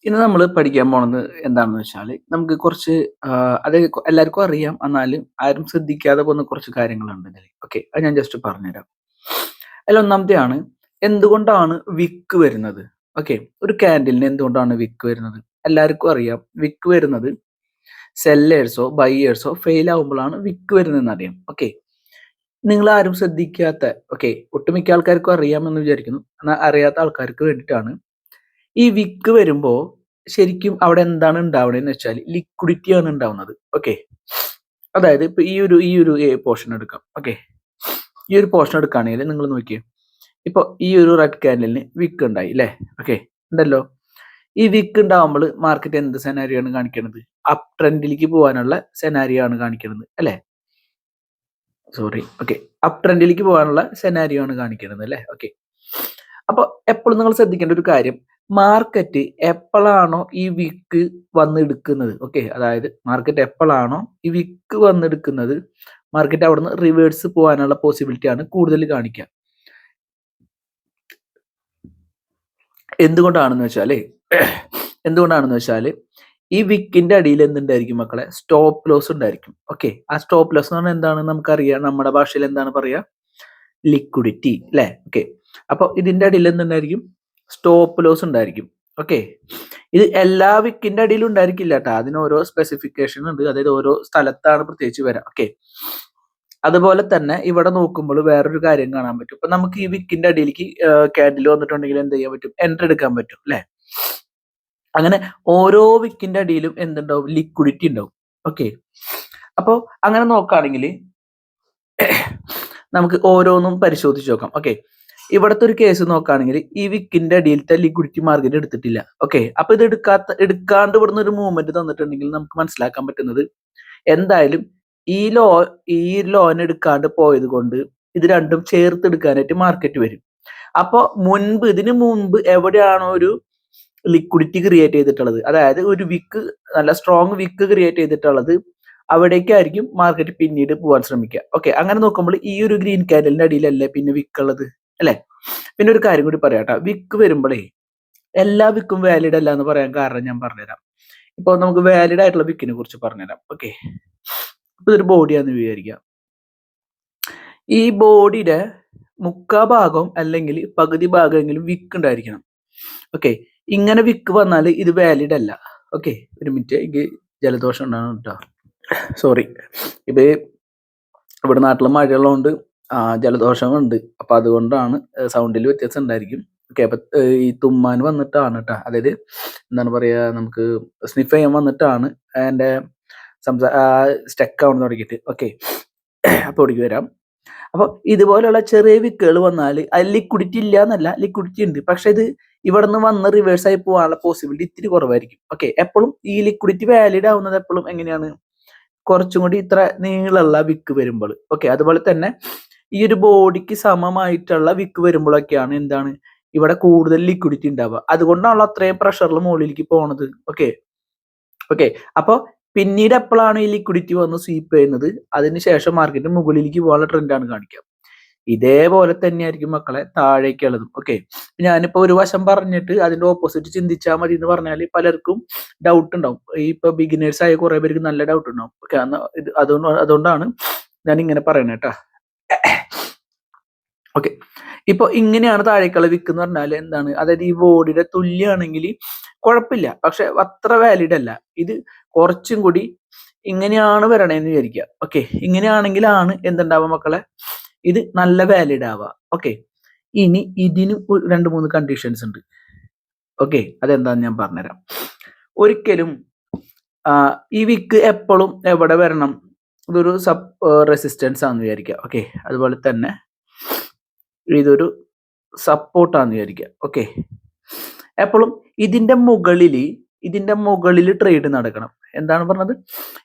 ഇന്ന് നമ്മൾ പഠിക്കാൻ പോണത് എന്താണെന്ന് വെച്ചാൽ നമുക്ക് കുറച്ച് അത് എല്ലാവർക്കും അറിയാം. എന്നാലും ആരും ശ്രദ്ധിക്കാതെ പോകുന്ന കുറച്ച് കാര്യങ്ങളുണ്ട് ഇതിൽ. ഓക്കെ, അത് ഞാൻ ജസ്റ്റ് പറഞ്ഞുതരാം. അതിൽ ഒന്നാമത്തെയാണ് എന്തുകൊണ്ടാണ് വിക്ക് വരുന്നത്. ഓക്കെ, ഒരു ക്യാൻഡിലിന് എന്തുകൊണ്ടാണ് വിക്ക് വരുന്നത്? എല്ലാവർക്കും അറിയാം. വിക്ക് വരുന്നത് സെല്ലേഴ്സോ ബയേഴ്സോ ഫെയിൽ ആവുമ്പോഴാണ് വിക്ക് വരുന്നതെന്ന് അറിയാം. ഓക്കെ, നിങ്ങൾ ആരും ശ്രദ്ധിക്കാത്ത, ഓക്കെ, ഒട്ടുമിക്ക ആൾക്കാർക്കും അറിയാമെന്ന് വിചാരിക്കുന്നു. എന്നാൽ അറിയാത്ത ആൾക്കാർക്ക് വേണ്ടിയിട്ടാണ് ഈ വിക്ക് വരുമ്പോ ശരിക്കും അവിടെ എന്താണ് ഉണ്ടാവണേന്ന് വെച്ചാൽ ലിക്വിഡിറ്റി ആണ് ഉണ്ടാവുന്നത്. ഓക്കെ, അതായത് ഇപ്പൊ ഈ ഒരു പോർഷൻ എടുക്കാം. ഓക്കെ, ഈ ഒരു പോർഷൻ എടുക്കുകയാണെങ്കിൽ നിങ്ങൾ നോക്കിയേ, ഇപ്പൊ ഈ ഒരു റെഡ് ക്യാൻഡലിന് വിക്ക് ഉണ്ടായി അല്ലേ? ഓക്കെ, ഉണ്ടല്ലോ. ഈ വിക്ക് ഉണ്ടാവുമ്പോൾ മാർക്കറ്റ് എന്ത് സെനാരിയോ ആണ് കാണിക്കുന്നത്? അപ് ട്രെൻഡിലേക്ക് പോകാനുള്ള സെനാരിയോ ആണ് കാണിക്കുന്നത് അല്ലേ? സോറി, ഓക്കെ, അപ് ട്രെൻഡിലേക്ക് പോകാനുള്ള സെനാരിയോ ആണ് കാണിക്കുന്നത് അല്ലേ? ഓക്കെ, അപ്പൊ എപ്പോഴും നിങ്ങൾ ശ്രദ്ധിക്കേണ്ട ഒരു കാര്യം, മാർക്കറ്റ് എപ്പോഴാണോ ഈ വിക്ക് വന്നെടുക്കുന്നത്, ഓക്കെ, അതായത് മാർക്കറ്റ് എപ്പോഴാണോ ഈ വിക്ക് വന്നെടുക്കുന്നത്, മാർക്കറ്റ് അവിടുന്ന് റിവേഴ്സ് പോകാനുള്ള പോസിബിലിറ്റി ആണ് കൂടുതൽ കാണിക്കുക. എന്തുകൊണ്ടാണെന്ന് വെച്ചാല് ഈ വിക്കിന്റെ അടിയിൽ എന്തുണ്ടായിരിക്കും മക്കളെ? സ്റ്റോപ്പ് ലോസ് ഉണ്ടായിരിക്കും. ഓക്കെ, ആ സ്റ്റോപ്പ് ലോസ് എന്ന് പറഞ്ഞാൽ എന്താണ് നമുക്കറിയാം. നമ്മുടെ ഭാഷയിൽ എന്താണ് പറയാ? ലിക്വിഡിറ്റി അല്ലേ? ഓക്കെ, അപ്പൊ ഇതിന്റെ അടിയിൽ എന്തുണ്ടായിരിക്കും? സ്റ്റോപ്പ് ലോസ് ഉണ്ടായിരിക്കും. ഓക്കെ, ഇത് എല്ലാ വിക്കിന്റെ അടിയിലും ഉണ്ടായിരിക്കില്ല കേട്ടോ. അതിന് ഓരോ സ്പെസിഫിക്കേഷൻ ഉണ്ട്. അതായത് ഓരോ സ്ഥലത്താണ് പ്രത്യേകിച്ച് വരാം. ഓക്കെ, അതുപോലെ തന്നെ ഇവിടെ നോക്കുമ്പോൾ വേറൊരു കാര്യം കാണാൻ പറ്റും. ഇപ്പൊ നമുക്ക് ഈ വിക്കിന്റെ അടിയിലേക്ക് ക്യാൻഡിൽ വന്നിട്ടുണ്ടെങ്കിൽ എന്ത് ചെയ്യാൻ പറ്റും? എൻട്രി എടുക്കാൻ പറ്റും അല്ലെ? അങ്ങനെ ഓരോ വിക്കിന്റെ അടിയിലും എന്തുണ്ടാവും? ലിക്വിഡിറ്റി ഉണ്ടാവും. ഓക്കെ, അപ്പോ അങ്ങനെ നോക്കുകയാണെങ്കിൽ നമുക്ക് ഓരോന്നും പരിശോധിച്ച് നോക്കാം. ഓക്കെ, ഇവിടുത്തെ ഒരു കേസ് നോക്കുകയാണെങ്കിൽ ഈ വിക്കിന്റെ അടിയിലത്തെ ലിക്വിഡിറ്റി മാർക്കറ്റ് എടുത്തിട്ടില്ല. ഓക്കെ, അപ്പൊ ഇത് എടുക്കാണ്ട് ഇവിടുന്ന് ഒരു മൂവ്മെന്റ് തന്നിട്ടുണ്ടെങ്കിൽ നമുക്ക് മനസ്സിലാക്കാൻ പറ്റുന്നത് എന്തായാലും ഈ ലോൺ എടുക്കാണ്ട് പോയത് കൊണ്ട് ഇത് രണ്ടും ചേർത്ത് എടുക്കാനായിട്ട് മാർക്കറ്റ് വരും. അപ്പൊ ഇതിനു മുമ്പ് എവിടെയാണോ ഒരു ലിക്വിഡിറ്റി ക്രിയേറ്റ് ചെയ്തിട്ടുള്ളത്, അതായത് ഒരു വിക്ക്, നല്ല സ്ട്രോങ് വിക്ക് ക്രിയേറ്റ് ചെയ്തിട്ടുള്ളത്, അവിടേക്കായിരിക്കും മാർക്കറ്റ് പിന്നീട് പോകാൻ ശ്രമിക്കുക. ഓക്കെ, അങ്ങനെ നോക്കുമ്പോൾ ഈ ഒരു ഗ്രീൻ ക്യാൻഡലിന്റെ അടിയിലല്ലേ പിന്നെ വിക്ക് ഉള്ളത് അല്ലെ? പിന്നെ ഒരു കാര്യം കൂടി പറയാട്ടോ, വിക്ക് വരുമ്പോഴേ എല്ലാ വിക്കും വാലിഡ് അല്ല എന്ന് പറയാൻ കാരണം ഞാൻ പറഞ്ഞുതരാം. ഇപ്പൊ നമുക്ക് വാലിഡ് ആയിട്ടുള്ള വിക്കിനെ കുറിച്ച് പറഞ്ഞുതരാം. ഓക്കെ, ഇപ്പൊ ഇതൊരു ബോഡിയാന്ന് വിചാരിക്കാം. ഈ ബോഡിയുടെ മുക്കാ ഭാഗം അല്ലെങ്കിൽ പകുതി ഭാഗമെങ്കിലും വിക്ക് ഉണ്ടായിരിക്കണം. ഓക്കെ, ഇങ്ങനെ വിക്ക് വന്നാൽ ഇത് വാലിഡ് അല്ല. ഓക്കെ, ഒരു മിനിറ്റ്, എനിക്ക് ജലദോഷം ഉണ്ടാകും കേട്ടോ. സോറി, ഇത് ഇവിടെ നാട്ടിൽ മഴയുള്ളതുകൊണ്ട് ജലദോഷമുണ്ട്. അപ്പൊ അതുകൊണ്ടാണ് സൗണ്ടിൽ വ്യത്യാസം ഉണ്ടായിരിക്കും. ഓക്കെ, അപ്പൊ ഈ തുമ്മാൻ വന്നിട്ടാണ് കേട്ടോ. അതായത് എന്താണ് പറയാ, നമുക്ക് സ്നിഫ് ചെയ്യാൻ വന്നിട്ടാണ് എൻ്റെ സ്റ്റക്ക് ആവുന്ന തുടങ്ങിയിട്ട്. ഓക്കെ, അപ്പൊ ഒടുക്കി വരാം. അപ്പൊ ഇതുപോലെയുള്ള ചെറിയ വിക്കുകൾ വന്നാൽ അതിൽ ലിക്വിഡിറ്റി ഇല്ല എന്നല്ല, ലിക്വിഡിറ്റി ഉണ്ട്. പക്ഷെ ഇത് ഇവിടെ നിന്ന് വന്ന് റിവേഴ്സ് ആയി പോകാനുള്ള പോസിബിലിറ്റി ഇത്തിരി കുറവായിരിക്കും. ഓക്കെ, എപ്പോഴും ഈ ലിക്വിഡിറ്റി വാലിഡ് ആവുന്നത് എപ്പോഴും എങ്ങനെയാണ്? കുറച്ചും കൂടി ഇത്ര നീളമുള്ള വിക്ക് വരുമ്പോൾ. ഓക്കെ, അതുപോലെ തന്നെ ഈ ഒരു ബോഡിക്ക് സമമായിട്ടുള്ള വിക്ക് വരുമ്പോഴൊക്കെയാണ് എന്താണ് ഇവിടെ കൂടുതൽ ലിക്വിഡിറ്റി ഉണ്ടാവുക. അതുകൊണ്ടാണല്ലോ അത്രയും പ്രഷറിൽ മുകളിലേക്ക് പോണത്. ഓക്കെ, അപ്പൊ പിന്നീട് എപ്പോഴാണ് ഈ ലിക്വിഡിറ്റി വന്ന് സ്വീപ്പ് ചെയ്യുന്നത്, അതിനുശേഷം മാർക്കറ്റ് മുകളിലേക്ക് പോകാനുള്ള ട്രെൻഡാണ് കാണിക്കുക. ഇതേപോലെ തന്നെയായിരിക്കും മക്കളെ താഴേക്കുള്ളതും. ഓക്കെ, ഞാനിപ്പോ ഒരു വശം പറഞ്ഞിട്ട് അതിന്റെ ഓപ്പോസിറ്റ് ചിന്തിച്ചാൽ മതി എന്ന് പറഞ്ഞാൽ പലർക്കും ഡൗട്ട് ഉണ്ടാവും. ഇപ്പൊ ബിഗിനേഴ്സ് ആയ കുറെ പേർക്ക് നല്ല ഡൗട്ട് ഉണ്ടാവും. ഓക്കെ, അതുകൊണ്ടാണ് ഞാൻ ഇങ്ങനെ പറയുന്നത് കേട്ടാ. ഓക്കെ, ഇപ്പൊ ഇങ്ങനെയാണ് താഴേക്കുള്ള വിക്ക് എന്ന് പറഞ്ഞാൽ എന്താണ്? അതായത് ഈ ബോഡിയുടെ തുല്യമാണെങ്കിൽ കുഴപ്പമില്ല, പക്ഷെ അത്ര വാലിഡ് അല്ല. ഇത് കുറച്ചും കൂടി ഇങ്ങനെയാണ് വരണേന്ന് വിചാരിക്കുക. ഓക്കെ, ഇങ്ങനെയാണെങ്കിലാണ് എന്തുണ്ടാവുക മക്കളെ? ഇത് നല്ല വാലിഡ് ആവുക. ഓക്കെ, ഇനി ഇതിന് 2-3 കണ്ടീഷൻസ് ഉണ്ട്. ഓക്കെ, അതെന്താന്ന് ഞാൻ പറഞ്ഞുതരാം. ഒരിക്കലും ഈ വിക്ക് എപ്പോഴും എവിടെ വരണം? ഇതൊരു സബ് റെസിസ്റ്റൻസ് ആണെന്ന് വിചാരിക്കുക. ഓക്കെ, അതുപോലെ തന്നെ ഇതൊരു സപ്പോർട്ടാന്ന് വിചാരിക്കുക. ഓക്കെ, എപ്പോഴും ഇതിന്റെ മുകളിൽ ട്രേഡ് നടക്കണം. എന്താണ് പറഞ്ഞത്?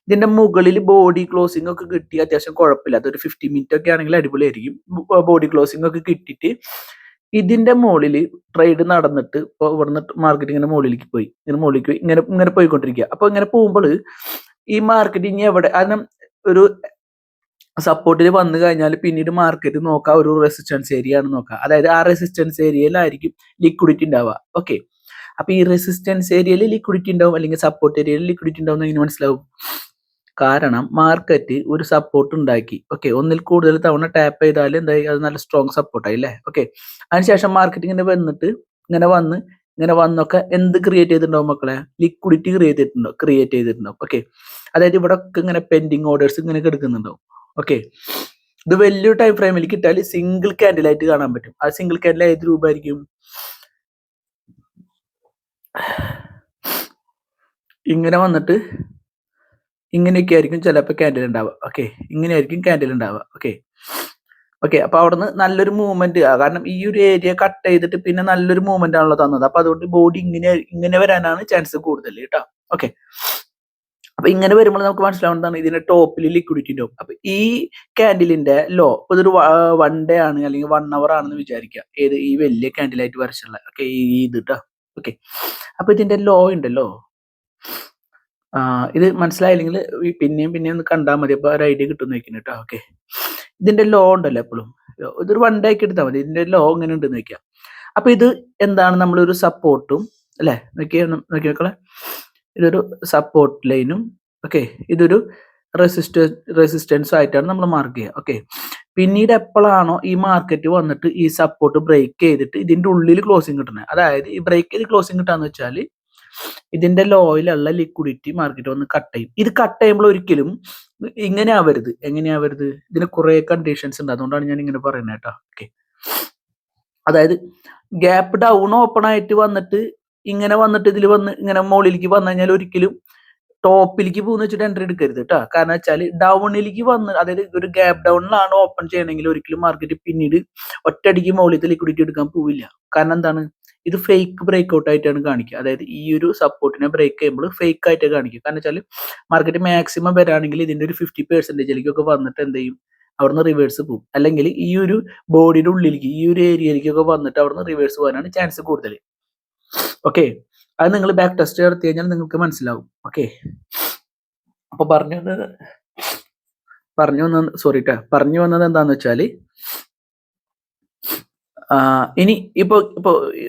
ഇതിന്റെ മുകളിൽ ബോഡി ക്ലോസിംഗ് ഒക്കെ കിട്ടി അത്യാവശ്യം കുഴപ്പമില്ല. അതൊരു 50 മിനിറ്റ് ഒക്കെ ആണെങ്കിൽ അടിപൊളിയായിരിക്കും. ബോഡി ക്ലോസിംഗ് ഒക്കെ കിട്ടിയിട്ട് ഇതിന്റെ മുകളിൽ ട്രേഡ് നടന്നിട്ട് ഇപ്പോൾ ഇവിടുന്ന് മാർക്കറ്റ് ഇങ്ങനെ മുകളിലേക്ക് പോയി ഇങ്ങനെ പോയിക്കൊണ്ടിരിക്കുക. അപ്പൊ ഇങ്ങനെ പോകുമ്പോൾ ഈ മാർക്കറ്റ് ഇനി എവിടെ, കാരണം ഒരു സപ്പോർട്ടിൽ വന്നു കഴിഞ്ഞാൽ പിന്നീട് മാർക്കറ്റ് നോക്കുക ഒരു റെസിസ്റ്റൻസ് ഏരിയ ആണ് നോക്കുക. അതായത് ആ റെസിസ്റ്റൻസ് ഏരിയയിലായിരിക്കും ലിക്വിഡിറ്റി ഉണ്ടാവുക. ഓക്കെ, അപ്പൊ ഈ റെസിസ്റ്റൻസ് ഏരിയയിൽ ലിക്വിഡിറ്റി ഉണ്ടാവും, അല്ലെങ്കിൽ സപ്പോർട്ട് ഏരിയയിൽ ലിക്വിഡിറ്റി ഉണ്ടാവും എങ്ങനെ മനസ്സിലാവും? കാരണം മാർക്കറ്റ് ഒരു സപ്പോർട്ട് ഉണ്ടാക്കി, ഓക്കെ, ഒന്നിൽ കൂടുതൽ തവണ ടാപ്പ് ചെയ്താൽ എന്തായി, അത് നല്ല സ്ട്രോങ് സപ്പോർട്ടായി അല്ലേ? ഓക്കെ, അതിനുശേഷം മാർക്കറ്റ് ഇങ്ങനെ വന്നിട്ട് ഇങ്ങനെ വന്നൊക്കെ എന്ത് ക്രിയേറ്റ് ചെയ്തിട്ടുണ്ടാവും മക്കളെ? ലിക്വിഡിറ്റി ക്രിയേറ്റ് ചെയ്തിട്ടുണ്ടാവും. ഓക്കെ, അതായത് ഇവിടെ ഒക്കെ ഇങ്ങനെ പെൻഡിങ് ഓർഡേഴ്സ് ഇങ്ങനെ കിടക്കുന്നുണ്ടാവും. ഓക്കെ, ഇത് വലിയൊരു ടൈം ഫ്രെയിമിൽ കിട്ടാൽ സിംഗിൾ ക്യാൻഡിൽ ആയിട്ട് കാണാൻ പറ്റും. ആ സിംഗിൾ ക്യാൻഡിൽ ഏത് രൂപമായിരിക്കും? ഇങ്ങനെ വന്നിട്ട് ഇങ്ങനെയൊക്കെ ആയിരിക്കും ചിലപ്പോൾ ക്യാൻഡിൽ ഉണ്ടാവുക. ഓക്കെ, ഇങ്ങനെയായിരിക്കും ക്യാൻഡിൽ ഉണ്ടാവുക. ഓക്കെ, അപ്പൊ അവിടുന്ന് നല്ലൊരു മൂവ്മെന്റ്, കാരണം ഈ ഒരു ഏരിയ കട്ട് ചെയ്തിട്ട് പിന്നെ നല്ലൊരു മൂവ്മെന്റ് ആണല്ലോ തന്നത്. അപ്പൊ അതുകൊണ്ട് ബോഡി ഇങ്ങനെ വരാനാണ് ചാൻസ് കൂടുതൽ കേട്ടോ. ഓക്കെ, അപ്പൊ ഇങ്ങനെ വരുമ്പോൾ നമുക്ക് മനസ്സിലാവുന്നതാണ് ഇതിന്റെ ടോപ്പിൽ ലിക്വിഡിറ്റി ഉണ്ടാവും. അപ്പൊ ഈ ക്യാൻഡിലിന്റെ ലോ ഇതൊരു 1 ഡേ ആണ് അല്ലെങ്കിൽ 1 hour ആണെന്ന് വിചാരിക്കുക. ഏത് ഈ വലിയ ക്യാൻഡിലായിട്ട് വരച്ചുള്ള ഓക്കെ ഇത് കേട്ടോ. ഓക്കെ, അപ്പൊ ഇതിന്റെ ലോ ഉണ്ടല്ലോ, ഇത് മനസ്സിലായില്ലെങ്കിൽ പിന്നെയും ഒന്ന് കണ്ടാൽ മതി, അപ്പൊ ഒരു ഐഡിയ കിട്ടുമെന്ന് വെക്കുന്നു കേട്ടോ. ഓക്കെ, ഇതിന്റെ ലോ ഉണ്ടല്ലോ എപ്പോഴും, ഇതൊരു 1 ഡേ ആക്കി എടുത്താൽ മതി. ഇതിന്റെ ലോ ഇങ്ങനെ ഉണ്ടെന്ന് വെക്കാം. അപ്പൊ ഇത് എന്താണ്? നമ്മളൊരു സപ്പോർട്ടും അല്ലെ, നോക്കി മക്കളെ, ഇതൊരു സപ്പോർട്ട് ലൈനും ഓക്കെ, ഇതൊരു റെസിസ്റ്റൻസും ആയിട്ടാണ് നമ്മൾ മാർക്ക് ചെയ്യുക. ഓക്കെ, പിന്നീട് എപ്പോഴാണോ ഈ മാർക്കറ്റ് വന്നിട്ട് ഈ സപ്പോർട്ട് ബ്രേക്ക് ചെയ്തിട്ട് ഇതിന്റെ ഉള്ളിൽ ക്ലോസിങ് കിട്ടുന്നത്, അതായത് ഈ ബ്രേക്ക് ചെയ്ത് ക്ലോസിങ് കിട്ടാന്ന് വെച്ചാൽ ഇതിന്റെ ലോയിലുള്ള ലിക്വിഡിറ്റി മാർക്കറ്റ് വന്ന് കട്ട് ചെയ്യും. ഇത് കട്ട് ചെയ്യുമ്പോൾ ഒരിക്കലും ഇങ്ങനെ ആവരുത്. എങ്ങനെയാവരുത്? ഇതിന് കുറെ കണ്ടീഷൻസ് ഉണ്ട്, അതുകൊണ്ടാണ് ഞാൻ ഇങ്ങനെ പറയുന്നത് കേട്ടോ. ഓക്കെ, അതായത് ഗ്യാപ്പ് ഡൗൺ ഓപ്പൺ ആയിട്ട് വന്നിട്ട് ഇങ്ങനെ വന്നിട്ട് ഇതിൽ വന്ന് ഇങ്ങനെ മുകളിലേക്ക് വന്നു കഴിഞ്ഞാൽ ഒരിക്കലും ടോപ്പിലേക്ക് പോകുന്ന വെച്ചിട്ട് എൻട്രി എടുക്കരുത് കേട്ടോ. കാരണം വെച്ചാൽ ഡൗണിലേക്ക് വന്ന്, അതായത് ഒരു ഗ്യാപ്പ് ഡൗണിലാണ് ഓപ്പൺ ചെയ്യണമെങ്കിൽ ഒരിക്കലും മാർക്കറ്റ് പിന്നീട് ഒറ്റയടിക്ക് മുകളിലത്തെ ലിക്വിഡിറ്റി എടുക്കാൻ പോവില്ല. കാരണം എന്താണ്? ഇത് ഫേക്ക് ബ്രേക്ക് ഔട്ട് ആയിട്ടാണ് കാണിക്കുക. അതായത് ഈ ഒരു സപ്പോർട്ടിനെ ബ്രേക്ക് ചെയ്യുമ്പോൾ ഫേക്ക് ആയിട്ട് കാണിക്കുക. കാരണം വെച്ചാൽ മാർക്കറ്റ് മാക്സിമം വരാണെങ്കിൽ ഇതിന്റെ ഒരു 50%ലേക്കൊക്കെ വന്നിട്ട് എന്ത് ചെയ്യും? അവിടുന്ന് റിവേഴ്സ് പോകും. അല്ലെങ്കിൽ ഈ ഒരു ബോഡിയുടെ ഉള്ളിലേക്ക്, ഈ ഒരു ഏരിയയിലേക്കൊക്കെ വന്നിട്ട് അവിടുന്ന് റിവേഴ്സ് പോകാനാണ് ചാൻസ് കൂടുതൽ. ഓക്കെ, അത് നിങ്ങൾ ബാക്ക് ടെസ്റ്റ് നടത്തി കഴിഞ്ഞാൽ നിങ്ങൾക്ക് മനസ്സിലാവും. ഓക്കെ, അപ്പൊ പറഞ്ഞു വന്നത് എന്താന്ന് വെച്ചാല്, ഇനി ഇപ്പൊ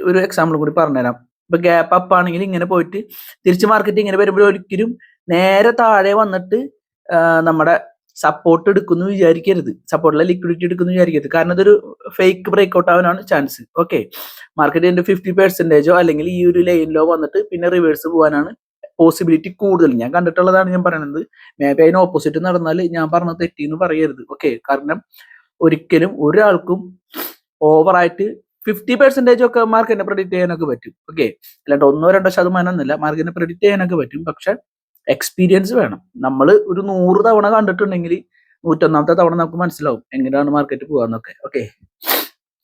ഒരു എക്സാമ്പിൾ കൂടി പറഞ്ഞുതരാം. ഇപ്പൊ ഗ്യാപ്പ് അപ്പ് ആണെങ്കിൽ ഇങ്ങനെ പോയിട്ട് തിരിച്ച് മാർക്കറ്റ് ഇങ്ങനെ വരുമ്പോൾ ഒരിക്കലും നേരെ താഴെ വന്നിട്ട് നമ്മുടെ സപ്പോർട്ട് എടുക്കുന്നു വിചാരിക്കരുത്, സപ്പോർട്ടിലെ ലിക്വിഡിറ്റി എടുക്കുന്നു വിചാരിക്കരുത്. കാരണം ഇതൊരു ഫേക്ക് ബ്രേക്ക് ഔട്ട് ആവാനാണ് ചാൻസ്. ഓക്കെ, മാർക്കറ്റിന്റെ 50%ഓ അല്ലെങ്കിൽ ഈ ഒരു ലൈനിലോ വന്നിട്ട് പിന്നെ റിവേഴ്സ് പോകാനാണ് പോസിബിലിറ്റി കൂടുതൽ. ഞാൻ കണ്ടിട്ടുള്ളതാണ് ഞാൻ പറയുന്നത്. മേ ബി അതിന് ഓപ്പോസിറ്റ് നടന്നാൽ ഞാൻ പറഞ്ഞത് തെറ്റിന്ന് പറയരുത്. ഓക്കെ, കാരണം ഒരിക്കലും ഒരാൾക്കും ഓവറായിട്ട് 50% ഒക്കെ മാർക്കറ്റിനെ പ്രെഡിക്റ്റ് ചെയ്യാനൊക്കെ പറ്റും. ഓക്കെ, അല്ലാണ്ട് 1-2% ഒന്നുമില്ല, മാർക്കറ്റിനെ പ്രെഡിക്റ്റ് ചെയ്യാനൊക്കെ പറ്റും. പക്ഷെ എക്സ്പീരിയൻസ് വേണം. നമ്മൾ ഒരു 100 തവണ കണ്ടിട്ടുണ്ടെങ്കിൽ 101ാമത്തെ തവണ നമുക്ക് മനസ്സിലാവും എങ്ങനെയാണ് മാർക്കറ്റ് പോകാന്നൊക്കെ. ഓക്കെ,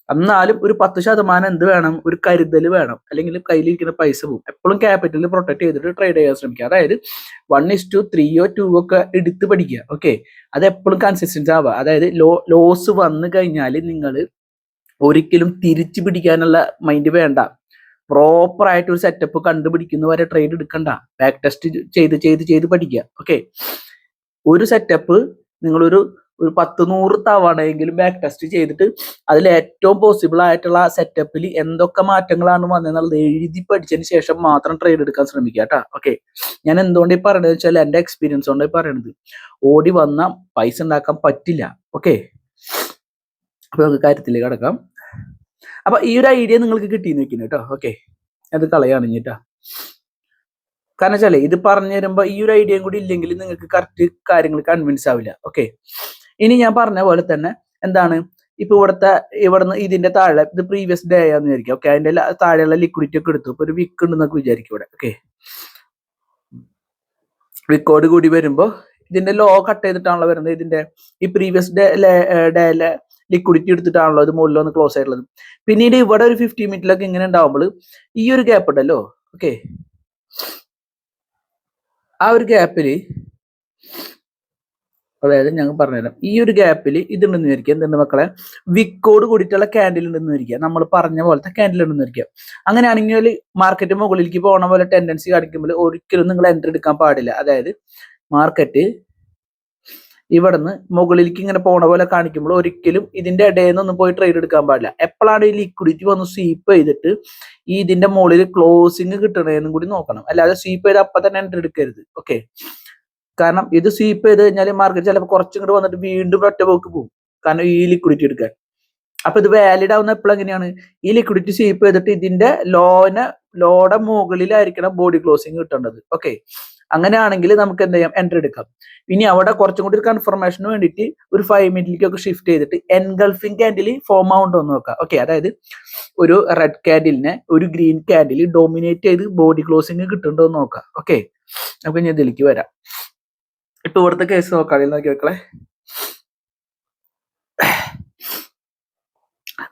എന്നാലും ഒരു 10% എന്ത് വേണം? ഒരു കരുതൽ വേണം, അല്ലെങ്കിൽ കയ്യിലിരിക്കുന്ന പൈസ പോകും. എപ്പോഴും ക്യാപിറ്റൽ പ്രൊട്ടക്ട് ചെയ്തിട്ട് ട്രേഡ് ചെയ്യാൻ ശ്രമിക്കുക. അതായത് 1:3 or 2 ഒക്കെ എടുത്ത് പഠിക്കുക. ഓക്കെ, അത് എപ്പോഴും കൺസിസ്റ്റൻസി ആവുക. അതായത് ലോസ് വന്നു കഴിഞ്ഞാൽ നിങ്ങൾ ഒരിക്കലും തിരിച്ചു പിടിക്കാനുള്ള മൈൻഡ് വേണ്ട. പ്രോപ്പർ ആയിട്ട് ഒരു സെറ്റപ്പ് കണ്ടുപിടിക്കുന്നവരെ ട്രേഡ് എടുക്കണ്ട. ബാക്ക് ടെസ്റ്റ് ചെയ്ത് പഠിക്കുക. ഓക്കെ, ഒരു സെറ്റപ്പ് നിങ്ങളൊരു 10-100 തവണയെങ്കിലും ബാക്ക് ടെസ്റ്റ് ചെയ്തിട്ട് അതിൽ ഏറ്റവും പോസിബിൾ ആയിട്ടുള്ള സെറ്റപ്പിൽ എന്തൊക്കെ മാറ്റങ്ങളാണ് വന്നതെന്നുള്ളത് എഴുതി പഠിച്ചതിന് ശേഷം മാത്രം ട്രേഡ് എടുക്കാൻ ശ്രമിക്കുക കേട്ടോ. ഓക്കെ, ഞാൻ എന്തുകൊണ്ട് ഈ പറയണത് വെച്ചാൽ എൻ്റെ എക്സ്പീരിയൻസ് കൊണ്ട് പറയണത്. ഓടി വന്ന പൈസ ഉണ്ടാക്കാൻ പറ്റില്ല. ഓക്കെ, അപ്പൊ നമുക്ക് കാര്യത്തിലേക്ക് കടക്കാം. അപ്പൊ ഈ ഒരു ഐഡിയ നിങ്ങൾക്ക് കിട്ടിയെന്ന് വെക്കുന്നു കേട്ടോ. ഓക്കെ, അത് കളയാണിട്ടാ. കാരണം വെച്ചാലേ ഇത് പറഞ്ഞു തരുമ്പോ ഈ ഒരു ഐഡിയയും കൂടി ഇല്ലെങ്കിൽ നിങ്ങൾക്ക് കറക്റ്റ് കാര്യങ്ങൾ കൺവിൻസ് ആവില്ല. ഓക്കെ, ഇനി ഞാൻ പറഞ്ഞ പോലെ തന്നെ എന്താണ്, ഇപ്പൊ ഇവിടുന്ന് ഇതിന്റെ താഴെ ഇത് പ്രീവിയസ് ഡേ ആന്ന് വിചാരിക്കും. ഓക്കെ, അതിന്റെ താഴെയുള്ള ലിക്വിഡിറ്റി ഒക്കെ എടുത്തു. ഇപ്പൊ ഒരു വിക്ക് ഉണ്ടെന്നൊക്കെ വിചാരിക്കും ഇവിടെ. ഓക്കെ, വിക്കോട് കൂടി വരുമ്പോ ഇതിന്റെ ലോ കട്ട് ചെയ്തിട്ടാണല്ലോ വരുന്നത്. ഇതിന്റെ ഈ പ്രീവിയസ് ഡേയിലെ ലിക്വിഡിറ്റി എടുത്തിട്ടാണല്ലോ ഇത് മുകളിൽ ഒന്ന് ക്ലോസ് ആയിട്ടുള്ളത്. പിന്നീട് ഇവിടെ ഒരു 50 മിനിറ്റിലൊക്കെ ഇങ്ങനെ ഉണ്ടാവുമ്പോൾ ഈ ഒരു ഗ്യാപ്പ് ഉണ്ടല്ലോ. ഓക്കെ, ആ ഒരു ഗ്യാപ്പില്, അതായത് ഞങ്ങൾ പറഞ്ഞുതരാം, ഈ ഒരു ഗ്യാപ്പിൽ ഇതുണ്ടെന്ന് വിചാരിക്കുക. എന്തുണ്ട് മക്കളെ? വിക്കോട് കൂടിയിട്ടുള്ള ക്യാൻഡിൽ ഉണ്ടെന്ന് വിചാരിക്കുക. നമ്മൾ പറഞ്ഞ പോലത്തെ ക്യാൻഡിൽ ഉണ്ടെന്ന് വിചാരിക്കുക. അങ്ങനെയാണെങ്കിൽ മാർക്കറ്റ് മുകളിലേക്ക് പോകണ പോലെ ടെൻഡൻസി കാണിക്കുമ്പോൾ ഒരിക്കലും നിങ്ങൾ എൻട്രി എടുക്കാൻ പാടില്ല. അതായത് മാർക്കറ്റ് ഇവിടുന്ന് മുകളിലേക്ക് ഇങ്ങനെ പോണ പോലെ കാണിക്കുമ്പോൾ ഒരിക്കലും ഇതിന്റെ ഇടയിൽ നിന്നൊന്നും പോയി ട്രേഡ് എടുക്കാൻ പാടില്ല. എപ്പോഴാണ് ഈ ലിക്വിഡിറ്റി വന്ന് സ്വീപ്പ് ചെയ്തിട്ട് ഈ ഇതിന്റെ മുകളിൽ ക്ലോസിങ് കിട്ടണേന്നും കൂടി നോക്കണം. അല്ലാതെ സ്വീപ്പ് ചെയ്ത് അപ്പൊ തന്നെ എൻട്രി എടുക്കരുത്. ഓക്കെ, കാരണം ഇത് സ്വീപ്പ് ചെയ്ത് കഴിഞ്ഞാൽ മാർക്കറ്റ് ചിലപ്പോൾ കുറച്ചും കൂടി വന്നിട്ട് വീണ്ടും ഒറ്റ പോക്ക് പോകും, കാരണം ഈ ലിക്വിഡിറ്റി എടുക്കാൻ. അപ്പൊ ഇത് വാലിഡ് ആവുന്ന എപ്പോഴെങ്ങനെയാണ്, ഈ ലിക്വിഡിറ്റി സ്വീപ്പ് ചെയ്തിട്ട് ഇതിന്റെ ലോയുടെ മുകളിലായിരിക്കണം ബോഡി ക്ലോസിങ് കിട്ടേണ്ടത്. ഓക്കെ, അങ്ങനെയാണെങ്കിൽ നമുക്ക് എന്ത് ചെയ്യാം, എൻട്രി എടുക്കാം. ഇനി അവിടെ കുറച്ചും കൂടി ഒരു കൺഫർമേഷന് വേണ്ടിയിട്ട് ഒരു 5 മിനിറ്റിലേക്കൊക്കെ ഷിഫ്റ്റ് ചെയ്തിട്ട് എൻഗൾഫിംഗ് ക്യാൻഡിൽ ഫോം ആവുണ്ടോ എന്ന് നോക്കാം. ഓക്കെ, അതായത് ഒരു റെഡ് ക്യാൻഡിലിനെ ഒരു ഗ്രീൻ ക്യാൻഡിൽ ഡോമിനേറ്റ് ചെയ്ത് ബോഡി ക്ലോസിങ് കിട്ടുന്നുണ്ടോ എന്ന് നോക്കാം. ഓക്കെ, നമുക്ക് ഇനി ഇതിലേക്ക് വരാം. ഇപ്പൊ ഇവിടുത്തെ കേസ് നോക്കാം, നോക്കി വെക്കളെ.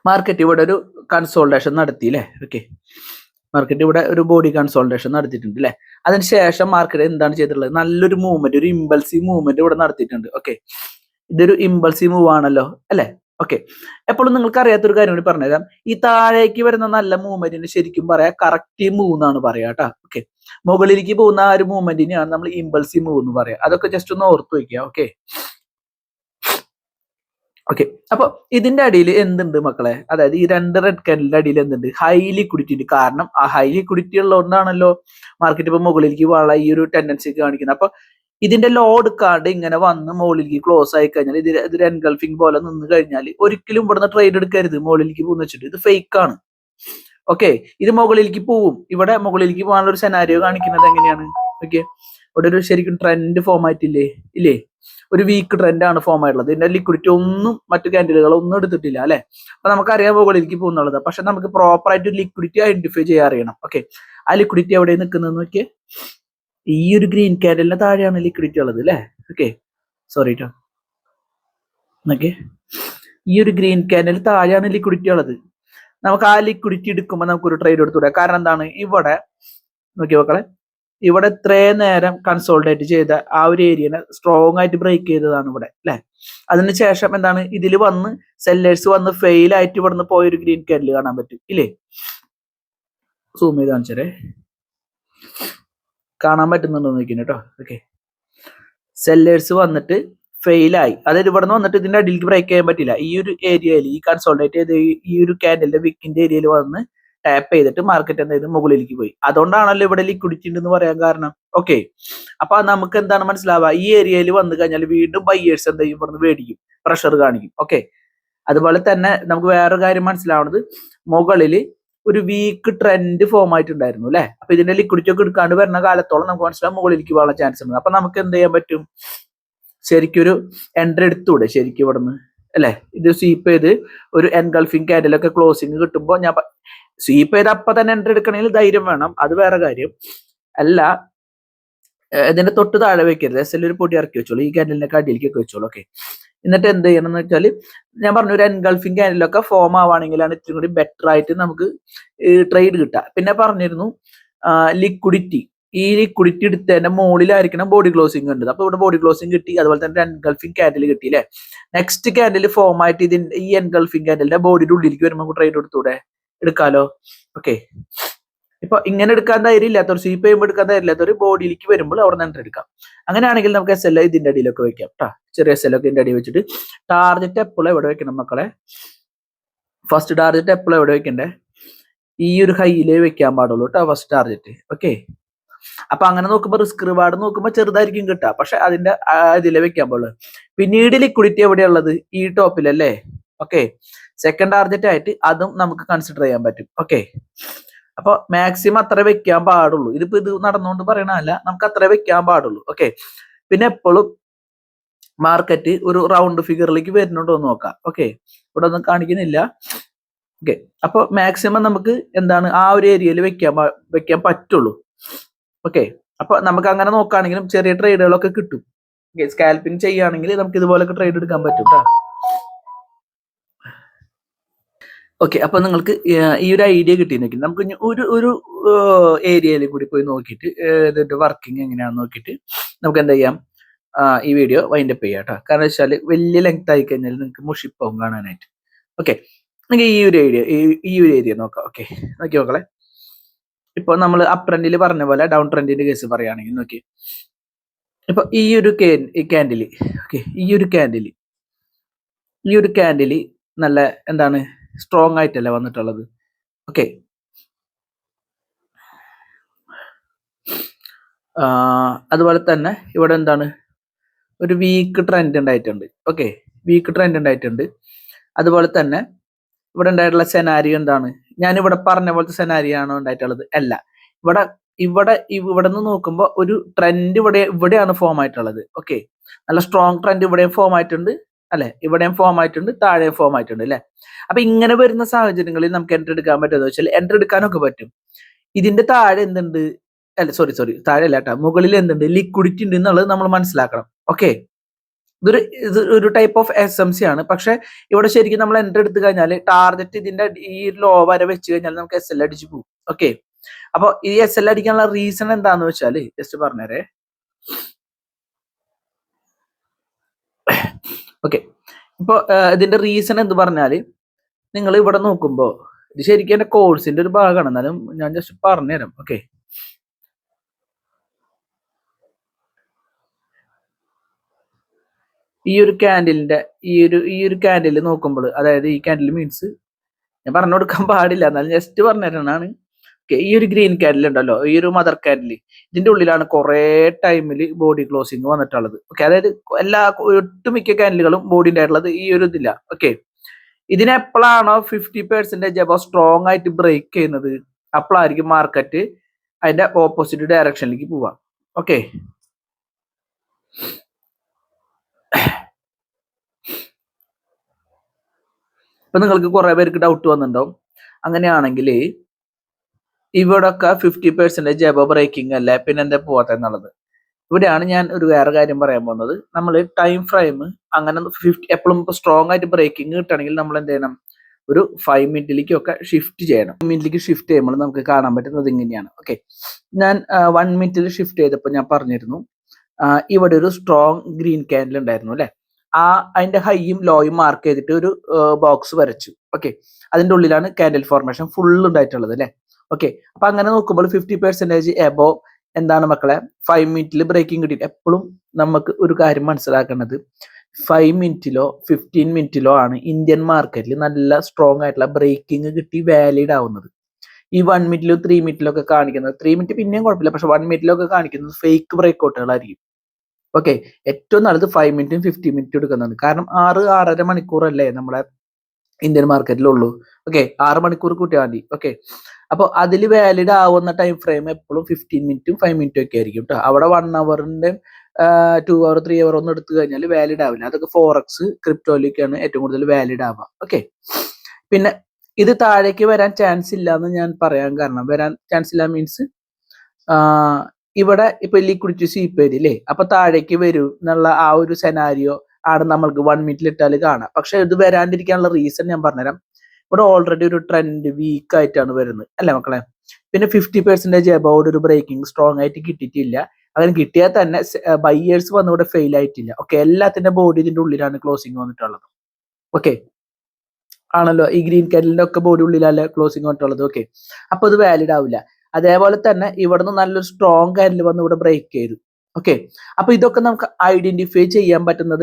മാർക്കറ്റ് ഇവിടെ ഒരു കൺസോൾട്ടേഷൻ നടത്തിയില്ലേ. ഓക്കെ, മാർക്കറ്റ് ഇവിടെ ഒരു ബോഡി കൺസോൾട്ടേഷൻ നടത്തിയിട്ടുണ്ട് അല്ലെ. അതിനുശേഷം മാർക്കറ്റ് എന്താണ് ചെയ്തിട്ടുള്ളത്, നല്ലൊരു മൂവ്മെന്റ്, ഒരു ഇമ്പൾസീവ് മൂവ്മെന്റ് ഇവിടെ നടത്തിയിട്ടുണ്ട്. ഓക്കെ, ഇതൊരു ഇമ്പൾസീവ് മൂവ് ആണല്ലോ അല്ലെ. ഓക്കെ, എപ്പോഴും നിങ്ങൾക്ക് അറിയാത്തൊരു കാര്യം കൂടി പറഞ്ഞുതരാം. ഈ താഴേക്ക് വരുന്ന നല്ല മൂവ്മെന്റിന് ശരിക്കും പറയാം കറക്റ്റീവ് മൂവ് എന്നാണ് പറയാ കേട്ടോ. ഓക്കെ, മുകളിലേക്ക് പോകുന്ന ആ ഒരു മൂവ്മെന്റിനെയാണ് നമ്മൾ ഇമ്പൾസീവ് മൂവ് എന്ന് പറയാം. അതൊക്കെ ജസ്റ്റ് ഒന്ന് ഓർത്ത് വയ്ക്കുക. ഓക്കെ ഓക്കെ, അപ്പൊ ഇതിന്റെ അടിയിൽ എന്തുണ്ട് മക്കളെ, അതായത് ഈ രണ്ട് റെഡ് ക്യാൻഡിലിന്റെ അടിയിൽ എന്തുണ്ട്, ഹൈ ലിക്വിഡിറ്റി ഉണ്ട്. കാരണം ആ ഹൈ ലിക്വിഡിറ്റി ഉള്ളതുകൊണ്ടാണല്ലോ മാർക്കറ്റ് ഇപ്പൊ മുകളിലേക്ക് വള ഈ ഒരു ടെൻഡൻസി കാണിക്കുന്നത്. അപ്പൊ ഇതിന്റെ ലോ എടുക്കാണ്ട് ഇങ്ങനെ വന്ന് മുകളിലേക്ക് ക്ലോസ് ആയി കഴിഞ്ഞാൽ ഇത് എൻഗൾഫിംഗ് പോലെ നിന്ന് കഴിഞ്ഞാൽ ഒരിക്കലും ഇവിടുന്ന് ട്രേഡ് എടുക്കരുത്. മുകളിലേക്ക് പോകുന്ന വെച്ചിട്ട് ഇത് ഫേക്ക് ആണ്. ഓക്കെ, ഇത് മുകളിലേക്ക് പോവും. ഇവിടെ മുകളിലേക്ക് പോകാനുള്ള ഒരു സെനാരിയോ കാണിക്കുന്നത് എങ്ങനെയാണ്, ഓക്കെ, ഇവിടെ ഒരു ശരിക്കും ട്രെൻഡ് ഫോം ആയിട്ടില്ലേ, ഇല്ലേ, ഒരു വീക്ക് ട്രെൻഡ് ആണ് ഫോം ആയിട്ടുള്ളത്. ഇതിന്റെ ലിക്വിഡിറ്റി ഒന്നും മറ്റു ക്യാൻഡിലുകൾ ഒന്നും എടുത്തിട്ടില്ല അല്ലെ. അപ്പൊ നമുക്കറിയാൻ മുകളിലേക്ക് പോകുന്നുള്ളത്. പക്ഷെ നമുക്ക് പ്രോപ്പർ ആയിട്ട് ലിക്വിഡിറ്റി ഐഡന്റിഫൈ ചെയ്യാൻ അറിയണം. ഓക്കെ, ആ ലിക്വിഡിറ്റി എവിടെ നിൽക്കുന്നതെന്ന് നോക്കിയേ, ഈ ഒരു ഗ്രീൻ ക്യാൻഡലിന്റെ താഴെയാണ് ലിക്വിഡിറ്റി ഉള്ളത് അല്ലെ. ഓക്കെ, സോറി കേട്ടോ, ഓക്കെ, ഈ ഒരു ഗ്രീൻ ക്യാൻഡലിന് താഴെയാണ് ലിക്വിഡിറ്റി ഉള്ളത്. നമുക്ക് ആ ലിക്വിഡിറ്റി എടുക്കുമ്പോൾ നമുക്കൊരു ട്രേഡ് എടുത്തുകൂടാ. കാരണം എന്താണ്, ഇവിടെ നോക്കി മക്കളെ, ഇവിടെ ഇത്രയും നേരം കൺസോൾട്ടേറ്റ് ചെയ്ത ആ ഒരു ഏരിയനെ സ്ട്രോങ് ആയിട്ട് ബ്രേക്ക് ചെയ്തതാണ് ഇവിടെ അല്ലെ. അതിനുശേഷം എന്താണ്, ഇതിൽ വന്ന് സെല്ലേഴ്സ് വന്ന് ഫെയിൽ ആയിട്ട് ഇവിടുന്ന് പോയൊരു ഗ്രീൻ ക്യാൻഡിൽ കാണാൻ പറ്റും ഇല്ലേ. സൂം ചെയ്ത് കാണിച്ചേ, കാണാൻ പറ്റുന്നുണ്ടോ നോക്കിന് കേട്ടോ. ഓക്കെ, സെല്ലേഴ്സ് വന്നിട്ട് ഫെയിലായി, അതായത് ഇവിടെ നിന്ന് വന്നിട്ട് ഇതിന്റെ അടിയിലേക്ക് ബ്രേക്ക് ചെയ്യാൻ പറ്റില്ല. ഈ ഒരു ഏരിയയിൽ ഈ കൺസോൾട്ടേറ്റ് ചെയ്ത് ഈ ഒരു ക്യാൻഡലിന്റെ വിക്കിന്റെ ഏരിയയിൽ വന്ന് ടാപ്പ് ചെയ്തിട്ട് മാർക്കറ്റ് എന്ത് ചെയ്ത് മുകളിലേക്ക് പോയി. അതുകൊണ്ടാണല്ലോ ഇവിടെ ലിക്വിഡിറ്റി ഉണ്ടെന്ന് പറയാൻ കാരണം. ഓക്കെ, അപ്പൊ നമുക്ക് എന്താണ് മനസ്സിലാവുക, ഈ ഏരിയയിൽ വന്നു കഴിഞ്ഞാൽ വീണ്ടും ബയ്യേഴ്സ് എന്ത് ചെയ്യും, ഇവിടുന്ന് മേടിക്കും, പ്രഷർ കാണിക്കും. ഓക്കെ, അതുപോലെ തന്നെ നമുക്ക് വേറൊരു കാര്യം മനസ്സിലാവുന്നത്, മുകളില് ഒരു വീക്ക് ട്രെൻഡ് ഫോം ആയിട്ടുണ്ടായിരുന്നു അല്ലെ. അപ്പൊ ഇതിന്റെ ലിക്വിഡിറ്റി ഒക്കെ എടുക്കാണ്ട് വരുന്ന കാലത്തോളം നമുക്ക് മനസ്സിലാവും മുകളിലേക്ക് പോകാനുള്ള ചാൻസ് ഉണ്ട്. അപ്പൊ നമുക്ക് എന്ത് ചെയ്യാൻ പറ്റും, ശരിക്കും ഒരു എൻട്രി എടുത്തൂടെ ശരിക്കും ഇവിടുന്ന് അല്ലെ. ഇത് സ്വീപ്പ് ചെയ്ത് ഒരു എൻഗൾഫിംഗ് ക്യാൻഡിലൊക്കെ ക്ലോസിങ് കിട്ടുമ്പോൾ ഞാൻ സ്വീപ്പ് ചെയ്ത് അപ്പൊ തന്നെ എൻട്രി എടുക്കണമെങ്കിൽ ധൈര്യം വേണം, അത് വേറെ കാര്യം അല്ല. ഇതിന്റെ തൊട്ട് താഴെ വെക്കരുത്, എസ് എൽ ഒരു പൊടി ഇറക്കി വെച്ചോളൂ, ഈ ക്യാൻഡലിന്റെ അടിയിലേക്കൊക്കെ വെച്ചോളൂ. ഓക്കെ, എന്നിട്ട് എന്ത് ചെയ്യണം എന്ന് വെച്ചാൽ, ഞാൻ പറഞ്ഞു ഒരു എൻഗൾഫിംഗ് ക്യാൻഡിലൊക്കെ ഫോം ആവുകയാണെങ്കിലാണ് ഇത്തിരി കൂടി ബെറ്റർ ആയിട്ട് നമുക്ക് ട്രേഡ് കിട്ടുക. പിന്നെ പറഞ്ഞിരുന്നു ലിക്വിഡിറ്റി, ഈ ലിക്വിഡിറ്റി എടുത്തതിന്റെ മുകളിലായിരിക്കണം ബോഡി ക്ലോസിംഗ് കണ്ടത്. അപ്പൊ ഇവിടെ ബോഡി ക്ലോസിംഗ് കിട്ടി, അതുപോലെ തന്നെ എൻഗൾഫിംഗ് ക്യാൻഡിൽ കിട്ടി അല്ലെ. നെക്സ്റ്റ് ക്യാൻഡിൽ ഫോം ആയിട്ട് ഇതിന്റെ ഈ എൻഗൾഫിംഗ് ക്യാൻഡിലിന്റെ ബോഡിയുടെ ഉള്ളിലേക്ക് വരുമ്പോൾ ട്രേഡ് എടുത്തൂടെ, എടുക്കാലോ. ഓക്കെ, ഇപ്പൊ ഇങ്ങനെ എടുക്കാൻ ധൈര്യം ഇല്ലാത്തവർ, സ്വീപ്പ് ചെയ്യുമ്പോൾ എടുക്കാൻ ധൈര്യം ഇല്ലാത്തവർ ബോഡിയിലേക്ക് വരുമ്പോൾ അവിടെ നിന്ന് എടുക്കാം. അങ്ങനെയാണെങ്കിൽ നമുക്ക് എസ് എൽ ഇതിന്റെ അടിയിലൊക്കെ വെക്കാം കേട്ടോ. ചെറിയ എസ് എൽ ഒക്കെ ഇതിന്റെ അടിയിൽ വെച്ചിട്ട് ടാർഗറ്റ് എപ്പോഴും എവിടെ വെക്കണം മക്കളെ, ഫസ്റ്റ് ടാർഗറ്റ് എപ്പോഴും എവിടെ വെക്കണ്ടേ, ഈ ഒരു ഹൈയിലേ വെക്കാൻ പാടുള്ളൂ കേട്ടോ ഫസ്റ്റ് ടാർഗറ്റ്. ഓക്കെ, അപ്പൊ അങ്ങനെ നോക്കുമ്പോൾ റിസ്ക് റിവാർഡ് നോക്കുമ്പോൾ ചെറുതായിരിക്കും കിട്ടുക, പക്ഷെ അതിന്റെ ഇതിലേ വെക്കാൻ പാടുള്ളൂ. പിന്നീട് ലിക്വിഡിറ്റി എവിടെയുള്ളത്, ഈ ടോപ്പിലല്ലേ. ഓക്കെ, സെക്കൻഡ് ടാർഗറ്റ് ആയിട്ട് അതും നമുക്ക് കൺസിഡർ ചെയ്യാൻ പറ്റും. ഓക്കെ, അപ്പൊ മാക്സിമം അത്ര വെക്കാൻ പാടുള്ളൂ. ഇതിപ്പോ ഇത് നടന്നുകൊണ്ട് പറയണല്ല, നമുക്ക് അത്ര വെക്കാൻ പാടുള്ളൂ. ഓക്കെ, പിന്നെ എപ്പോഴും മാർക്കറ്റ് ഒരു റൗണ്ട് ഫിഗറിലേക്ക് വരുന്നുണ്ടോ എന്ന് നോക്കാം. ഓക്കെ, ഇവിടെ ഒന്നും കാണിക്കുന്നില്ല. ഓക്കെ, അപ്പൊ മാക്സിമം നമുക്ക് എന്താണ് ആ ഒരു ഏരിയയിൽ വെക്കാൻ പറ്റുള്ളൂ. ഓക്കെ, അപ്പൊ നമുക്ക് അങ്ങനെ നോക്കുകയാണെങ്കിലും ചെറിയ ട്രേഡുകളൊക്കെ കിട്ടും. സ്കാൽപ്പിംഗ് ചെയ്യുകയാണെങ്കിൽ നമുക്ക് ഇതുപോലൊക്കെ ട്രേഡ് എടുക്കാൻ പറ്റും കേട്ടോ. ഓക്കെ, അപ്പൊ നിങ്ങൾക്ക് ഈ ഒരു ഐഡിയ കിട്ടിയെങ്കിൽ നമുക്ക് ഒരു ഏരിയയിൽ കൂടി പോയി നോക്കിയിട്ട് ഇതിന്റെ വർക്കിംഗ് എങ്ങനെയാണെന്ന് നോക്കിയിട്ട് നമുക്ക് എന്താ ചെയ്യാം, ഈ വീഡിയോ വൈൻഡപ്പ് ചെയ്യാം കേട്ടോ. കാരണം വെച്ചാൽ വലിയ ലെങ്ത് ആയി കഴിഞ്ഞാൽ നിങ്ങൾക്ക് മുഷിപ്പാവും കാണാനായിട്ട്. ഓക്കെ, നിങ്ങൾക്ക് ഈ ഒരു ഏരിയ നോക്കാം. ഓക്കെ, നോക്കി നോക്കളെ. ഇപ്പൊ നമ്മൾ അപ് ട്രെൻഡിൽ പറഞ്ഞ പോലെ ഡൗൺ ട്രെൻഡിന്റെ കേസ് പറയുകയാണെങ്കിൽ നോക്കി, ഇപ്പൊ ഈ ഒരു ക്യാൻഡിൽ, ഓക്കെ, ഈ ഒരു ക്യാൻഡിൽ നല്ല എന്താണ് സ്ട്രോങ് ആയിട്ടല്ലേ വന്നിട്ടുള്ളത്. ഓക്കെ, അതുപോലെ തന്നെ ഇവിടെ എന്താണ് ഒരു വീക്ക് ട്രെൻഡ് ഉണ്ടായിട്ടുണ്ട്. ഓക്കെ, വീക്ക് ട്രെൻഡ് ഉണ്ടായിട്ടുണ്ട്. അതുപോലെ തന്നെ ഇവിടെ ഉണ്ടായിട്ടുള്ള സെനാരിയോ എന്താണ്, ഞാൻ ഇവിടെ പറഞ്ഞ പോലത്തെ സെനാരിയോ ആണോ ഉണ്ടായിട്ടുള്ളത്? അല്ല. ഇവിടെ ഇവിടെ ഇവിടെ നിന്ന് നോക്കുമ്പോൾ ഒരു ട്രെൻഡ് ഇവിടെയാണ് ഫോം ആയിട്ടുള്ളത്. ഓക്കെ, നല്ല സ്ട്രോങ് ട്രെൻഡ് ഇവിടെയും ഫോം ആയിട്ടുണ്ട് അല്ലെ, ഇവിടെയും ഫോം ആയിട്ടുണ്ട്, താഴെയും ഫോം ആയിട്ടുണ്ട് അല്ലെ. അപ്പൊ ഇങ്ങനെ വരുന്ന സാഹചര്യങ്ങളിൽ നമുക്ക് എൻട്രി എടുക്കാൻ പറ്റുമെന്ന് വെച്ചാൽ എൻട്രി എടുക്കാനൊക്കെ പറ്റും. ഇതിന്റെ താഴെ എന്തുണ്ട്, അല്ല സോറി താഴെ അല്ല കേട്ടോ, മുകളിൽ എന്തുണ്ട്, ലിക്വിഡിറ്റി ഉണ്ട് എന്നുള്ളത് നമ്മൾ മനസ്സിലാക്കണം. ഓക്കെ, ഇത് ഒരു ടൈപ്പ് ഓഫ് SMC ആണ്. പക്ഷെ ഇവിടെ ശരിക്കും നമ്മൾ എൻട്രി എടുത്തു കഴിഞ്ഞാൽ ടാർഗറ്റ് ഇതിന്റെ ഈ ലോ വരെ വെച്ച് കഴിഞ്ഞാൽ നമുക്ക് SL അടിച്ച് പോകും. ഓക്കെ, അപ്പൊ ഈ SL അടിക്കാനുള്ള റീസൺ എന്താന്ന് വെച്ചാൽ ജസ്റ്റ് പറഞ്ഞേരേ. ഓക്കെ, ഇപ്പൊ ഇതിന്റെ റീസൺ എന്ത് പറഞ്ഞാല് നിങ്ങൾ ഇവിടെ നോക്കുമ്പോ ഇത് ശരിക്കും എന്റെ കോഴ്സിന്റെ ഒരു ഭാഗമാണ്, എന്നാലും ഞാൻ ജസ്റ്റ് പറഞ്ഞുതരാം. ഓക്കെ, ഈ ഒരു ക്യാൻഡിലിന്റെ ഈ ഒരു ക്യാൻഡിൽ നോക്കുമ്പോൾ, അതായത് ഈ ക്യാൻഡിൽ മീൻസ് ഞാൻ പറഞ്ഞു കൊടുക്കാൻ പാടില്ല, എന്നാലും ജസ്റ്റ് പറഞ്ഞുതരാനാണ്. ഈ ഒരു ഗ്രീൻ ക്യാൻഡിൽ ഉണ്ടല്ലോ, ഈ ഒരു മദർ ക്യാൻഡിൽ, ഇതിന്റെ ഉള്ളിലാണ് കുറെ ടൈമിൽ ബോഡി ക്ലോസിങ് വന്നിട്ടുള്ളത്. ഓക്കെ, അതായത് ഒട്ടുമിക്ക ക്യാൻഡിലുകളും ബോഡി ഉണ്ടായിട്ടുള്ളത് ഈ ഒരു ഇതില്ല. ഓക്കെ, ഇതിനെപ്പോഴാണോ 50% അബോ സ്ട്രോങ് ആയിട്ട് ബ്രേക്ക് ചെയ്യുന്നത്, അപ്പോഴായിരിക്കും മാർക്കറ്റ് അതിന്റെ ഓപ്പോസിറ്റ് ഡയറക്ഷനിലേക്ക് പോവാം. ഓക്കെ, ഇപ്പൊ നിങ്ങൾക്ക് കുറെ പേർക്ക് ഡൗട്ട് വന്നിട്ടുണ്ടാവും, അങ്ങനെയാണെങ്കിൽ ഇവിടൊക്കെ 50% അബോ ബ്രേക്കിംഗ് അല്ലേ, പിന്നെ എന്താ പോവാത്ത എന്നുള്ളത്. ഇവിടെയാണ് ഞാൻ ഒരു വേറെ കാര്യം പറയാൻ പോകുന്നത്. നമ്മൾ ടൈം ഫ്രെയിം അങ്ങനെ എപ്പോഴും സ്ട്രോങ് ആയിട്ട് ബ്രേക്കിംഗ് കിട്ടണമെങ്കിൽ നമ്മൾ എന്ത് ചെയ്യണം, ഒരു 5 മിനിറ്റിലേക്കൊക്കെ ഷിഫ്റ്റ് ചെയ്യണം. മിനിറ്റിലേക്ക് ഷിഫ്റ്റ് ചെയ്യുമ്പോൾ നമുക്ക് കാണാൻ പറ്റുന്നത് ഇങ്ങനെയാണ്. ഓക്കെ, ഞാൻ 1 മിനിറ്റിൽ ഷിഫ്റ്റ് ചെയ്തപ്പോൾ ഞാൻ പറഞ്ഞിരുന്നു, ഇവിടെ ഒരു സ്ട്രോങ് ഗ്രീൻ ക്യാൻഡിൽ ഉണ്ടായിരുന്നു അല്ലെ, അതിന്റെ ഹൈയും ലോയും മാർക്ക് ചെയ്തിട്ട് ഒരു ബോക്സ് വരച്ചു. ഓക്കെ, അതിന്റെ ഉള്ളിലാണ് ക്യാൻഡിൽ ഫോർമേഷൻ ഫുൾ ഉണ്ടായിട്ടുള്ളത് അല്ലെ. ഓക്കെ, അപ്പൊ അങ്ങനെ നോക്കുമ്പോൾ 50% എബോ എന്താണ് മക്കളെ 5 മിനിറ്റിൽ ബ്രേക്കിംഗ് കിട്ടി. എപ്പോഴും നമുക്ക് ഒരു കാര്യം മനസ്സിലാക്കേണ്ടത് 5 മിനിറ്റിലോ 15 മിനിറ്റിലോ ആണ് ഇന്ത്യൻ മാർക്കറ്റിൽ നല്ല സ്ട്രോങ് ആയിട്ടുള്ള ബ്രേക്കിംഗ് കിട്ടി വാലിഡ് ആവുന്നത്. ഈ 1 മിനിറ്റിലോ 3 മിനിറ്റിലോ ഒക്കെ കാണിക്കുന്നത്, 3 മിനിറ്റ് പിന്നെയും കുഴപ്പമില്ല, പക്ഷെ 1 മിനിറ്റിലൊക്കെ കാണിക്കുന്നത് ഫേക്ക് ബ്രേക്ക്ഔട്ടുകളായിരിക്കും. ഓക്കെ, ഏറ്റവും നല്ലത് 5 മിനിറ്റും 15 മിനിറ്റും എടുക്കുന്നതാണ്. കാരണം 6-6.5 മണിക്കൂറല്ലേ നമ്മളെ ഇന്ത്യൻ മാർക്കറ്റിലുള്ളൂ. ഓക്കെ, 6 മണിക്കൂർ കൂട്ടിയാൽ മതി. ഓക്കെ, അപ്പോൾ അതിൽ വാലിഡ് ആവുന്ന ടൈം ഫ്രെയിം എപ്പോഴും 15 മിനിറ്റും 5 മിനിറ്റും ഒക്കെ ആയിരിക്കും കേട്ടോ. അവിടെ 1 അവറിന്റെ 2 അവർ 3 അവർ ഒന്നും എടുത്തു കഴിഞ്ഞാൽ വാലിഡ് ആവില്ല. അതൊക്കെ ഫോറക്സ് ക്രിപ്റ്റോയിലേക്കാണ് ഏറ്റവും കൂടുതൽ വാലിഡ് ആവുക. ഓക്കെ, പിന്നെ ഇത് താഴേക്ക് വരാൻ ചാൻസ് ഇല്ല എന്ന് ഞാൻ പറയാൻ കാരണം, വരാൻ ചാൻസ് ഇല്ല മീൻസ് ഇവിടെ ഇപ്പൊ ലിക്വിഡിറ്റി സ്വീപ്പ് ചെയ്തില്ലേ, അപ്പൊ താഴേക്ക് വരും എന്നുള്ള ആ ഒരു സെനാരിയോ ആണ് നമ്മൾക്ക് 1 മിനിറ്റിൽ ഇട്ടാൽ കാണാം. പക്ഷെ ഇത് വരാണ്ടിരിക്കാനുള്ള റീസൺ ഞാൻ പറഞ്ഞുതരാം. ഇവിടെ ഓൾറെഡി ഒരു ട്രെൻഡ് വീക്ക് ആയിട്ടാണ് വരുന്നത് അല്ലെ മക്കളെ. പിന്നെ 50% അബൌട്ട് ഒരു ബ്രേക്കിംഗ് സ്ട്രോങ് ആയിട്ട് കിട്ടിയിട്ടില്ല. അങ്ങനെ കിട്ടിയാൽ തന്നെ ബയ്യേഴ്സ് വന്ന് ഇവിടെ ഫെയിൽ ആയിട്ടില്ല. ഓക്കെ, എല്ലാത്തിന്റെ ബോഡി ഇതിന്റെ ഉള്ളിലാണ് ക്ലോസിംഗ് വന്നിട്ടുള്ളത്. ഓക്കെ, ആണല്ലോ, ഈ ഗ്രീൻ കാൻഡിലിന്റെ ഒക്കെ ബോഡി ഉള്ളിലല്ല ക്ലോസിംഗ് വന്നിട്ടുള്ളത്. ഓക്കെ, അപ്പൊ ഇത് വാലിഡ് ആവില്ല. അതേപോലെ തന്നെ ഇവിടുന്ന് നല്ലൊരു സ്ട്രോങ് കാൻഡിൽ വന്ന് ഇവിടെ ബ്രേക്ക് ചെയ്തു. ഓക്കെ, അപ്പൊ ഇതൊക്കെ നമുക്ക് ഐഡന്റിഫൈ ചെയ്യാൻ പറ്റുന്നത്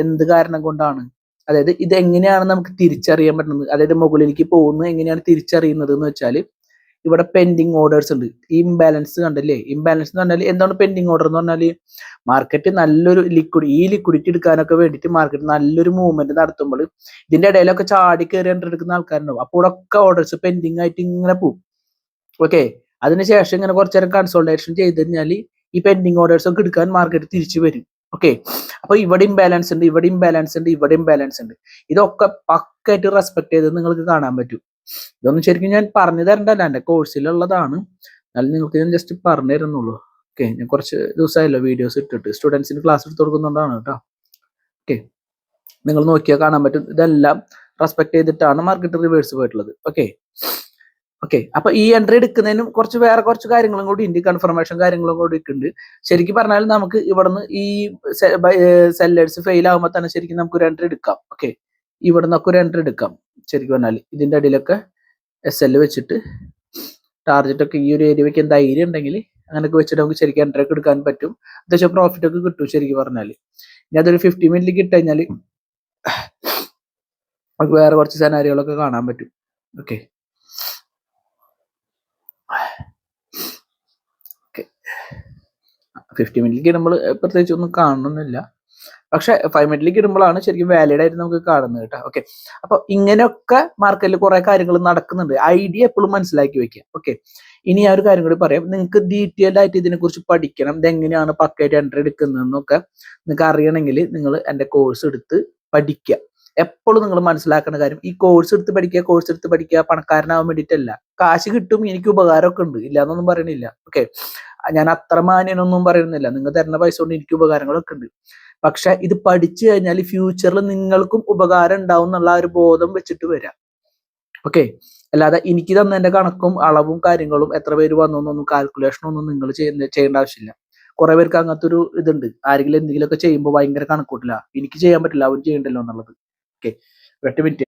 എന്ത് കാരണം കൊണ്ടാണ്, അതായത് ഇത് എങ്ങനെയാണ് നമുക്ക് തിരിച്ചറിയാൻ പറ്റുന്നത്, അതായത് മുകളിലേക്ക് പോകുന്നത് എങ്ങനെയാണ് തിരിച്ചറിയുന്നത് എന്ന് വെച്ചാൽ, ഇവിടെ പെൻഡിങ് ഓർഡേഴ്സ് ഉണ്ട്. ഈ ഇംബാലൻസ് കണ്ടല്ലേ, ഇംബാലൻസ് എന്ന് പറഞ്ഞാൽ എന്താണ് പെൻഡിങ് ഓർഡർ എന്ന് പറഞ്ഞാൽ, മാർക്കറ്റ് നല്ലൊരു ലിക്വിഡിറ്റി എടുക്കാനൊക്കെ വേണ്ടിയിട്ട് മാർക്കറ്റ് നല്ലൊരു മൂവ്മെന്റ് നടത്തുമ്പോൾ ഇതിന്റെ ഇടയിലൊക്കെ ചാടി കയറി എടുക്കുന്ന ആൾക്കാരുണ്ടാവും. അപ്പോൾ ഇവിടെ ഒക്കെ ഓർഡേഴ്സ് പെൻഡിങ് ആയിട്ട് ഇങ്ങനെ പോകും. ഓക്കെ, അതിനുശേഷം ഇങ്ങനെ കുറച്ചു നേരം കൺസോൾട്ടേഷൻ ചെയ്ത് കഴിഞ്ഞാൽ ഈ പെൻഡിങ് ഓർഡേഴ്സ് ഒക്കെ എടുക്കാൻ മാർക്കറ്റ് തിരിച്ചു വരും. ഓക്കെ, അപ്പൊ ഇവിടെ ഇംബാലൻസ് ഉണ്ട്, ഇവിടെ ഇംബാലൻസ് ഉണ്ട്, ഇവിടെ ഇംബാലൻസ് ഉണ്ട്. ഇതൊക്കെ പക്കായിട്ട് റെസ്പെക്ട് ചെയ്ത് നിങ്ങൾക്ക് കാണാൻ പറ്റും. ഇതൊന്നും ശരിക്കും ഞാൻ പറഞ്ഞു തരണ്ടല്ല, എന്റെ കോഴ്സിലുള്ളതാണ്, എന്നാലും നിങ്ങൾക്ക് ഞാൻ ജസ്റ്റ് പറഞ്ഞു തരുന്നുള്ളൂ. ഓക്കെ, ഞാൻ കുറച്ച് ദിവസമായല്ലോ വീഡിയോസ് ഇട്ടിട്ട്, സ്റ്റുഡൻസിന് ക്ലാസ് എടുത്ത് കൊടുക്കുന്നുണ്ടാണ് കേട്ടോ. ഓക്കെ, നിങ്ങൾ നോക്കിയാൽ കാണാൻ പറ്റും, ഇതെല്ലാം റെസ്പെക്ട് ചെയ്തിട്ടാണ് മാർക്കറ്റ് റിവേഴ്സ് പോയിട്ടുള്ളത്. ഓക്കെ, അപ്പൊ ഈ എൻട്രി എടുക്കുന്നതിനും വേറെ കുറച്ച് കാര്യങ്ങളും കൂടി ഉണ്ട്, കൺഫർമേഷൻ കാര്യങ്ങളും കൂടി ഉണ്ട്. ശരിക്കും പറഞ്ഞാൽ നമുക്ക് ഇവിടുന്ന് ഈ സെല്ലേഴ്സ് ഫെയിൽ ആകുമ്പോൾ തന്നെ ശരിക്കും നമുക്ക് ഒരു എൻട്രി എടുക്കാം. ഓക്കെ, ഇവിടുന്നൊക്കെ ഒരു എൻട്രി എടുക്കാം. ശരിക്കും പറഞ്ഞാൽ ഇതിന്റെ അടിയിലൊക്കെ SL വെച്ചിട്ട് ടാർഗറ്റ് ഒക്കെ ഈ ഒരു ഏരിയ വെക്കാൻ ധൈര്യം ഉണ്ടെങ്കിൽ അങ്ങനെയൊക്കെ വെച്ചിട്ട് നമുക്ക് ശരിക്കും എൻട്രി ഒക്കെ എടുക്കാൻ പറ്റും. അത്യാവശ്യം പ്രോഫിറ്റ് ഒക്കെ കിട്ടും ശരിക്കും പറഞ്ഞാൽ. ഇനി അതൊരു 50 മിനിറ്റിൽ കിട്ടുകഴിഞ്ഞാൽ നമുക്ക് വേറെ കുറച്ച് സെനാരികളൊക്കെ കാണാൻ പറ്റും. ഓക്കെ 50 മിനിറ്റിലേക്ക് ഇടുമ്പോൾ പ്രത്യേകിച്ച് ഒന്നും കാണുന്നില്ല. പക്ഷെ 5 മിനിറ്റിലേക്ക് ഇടുമ്പോഴാണ് ശരിക്കും വാലിഡ് ആയിട്ട് നമുക്ക് കാണുന്നത് കേട്ടോ. ഓക്കെ, അപ്പൊ ഇങ്ങനെയൊക്കെ മാർക്കറ്റിൽ കുറെ കാര്യങ്ങൾ നടക്കുന്നുണ്ട്. ഐഡിയ എപ്പോഴും മനസ്സിലാക്കി വെക്കുക. ഓക്കെ, ഇനി ആ ഒരു കാര്യം കൂടി പറയാം. നിങ്ങൾക്ക് ഡീറ്റെയിൽഡ് ആയിട്ട് ഇതിനെക്കുറിച്ച് പഠിക്കണം, ഇതെങ്ങനെയാണ് പക്കയായിട്ട് എൻട്രി എടുക്കുന്നതെന്നൊക്കെ നിങ്ങൾക്ക് അറിയണമെങ്കിൽ നിങ്ങൾ എൻ്റെ കോഴ്സ് എടുത്ത് പഠിക്കുക. എപ്പോഴും നിങ്ങൾ മനസ്സിലാക്കുന്ന കാര്യം, ഈ കോഴ്സ് എടുത്ത് പഠിക്കുക പണക്കാരനാവാൻ വേണ്ടിയിട്ടല്ല. കാശ് കിട്ടും, എനിക്ക് ഉപകാരമൊക്കെ ഉണ്ട്, ഇല്ലാന്നൊന്നും പറയണില്ല. ഓക്കെ, ഞാൻ അത്ര മാന്യനൊന്നും പറയുന്നില്ല. നിങ്ങൾ തരുന്ന പൈസ കൊണ്ട് എനിക്ക് ഉപകാരങ്ങളൊക്കെ ഉണ്ട്. പക്ഷെ ഇത് പഠിച്ചു കഴിഞ്ഞാൽ ഫ്യൂച്ചറിൽ നിങ്ങൾക്കും ഉപകാരം ഉണ്ടാവും എന്നുള്ള ഒരു ബോധം വെച്ചിട്ട് വരാം. ഓക്കെ, അല്ലാതെ എനിക്ക് തന്നതിന്റെ കണക്കും അളവും കാര്യങ്ങളും എത്ര പേര് വന്നു എന്നൊന്നും കാൽക്കുലേഷനൊന്നും നിങ്ങൾ ചെയ്യേണ്ട ആവശ്യമില്ല. കുറെ പേർക്ക് അങ്ങനത്തെ ഒരു ഇതുണ്ട്. ആരെങ്കിലും എന്തെങ്കിലുമൊക്കെ ചെയ്യുമ്പോൾ ഭയങ്കര കണക്കൂട്ടില്ല, എനിക്ക് ചെയ്യാൻ പറ്റില്ല, അവർ ചെയ്യണ്ടല്ലോ എന്നുള്ളത്. Okay, 8 minute.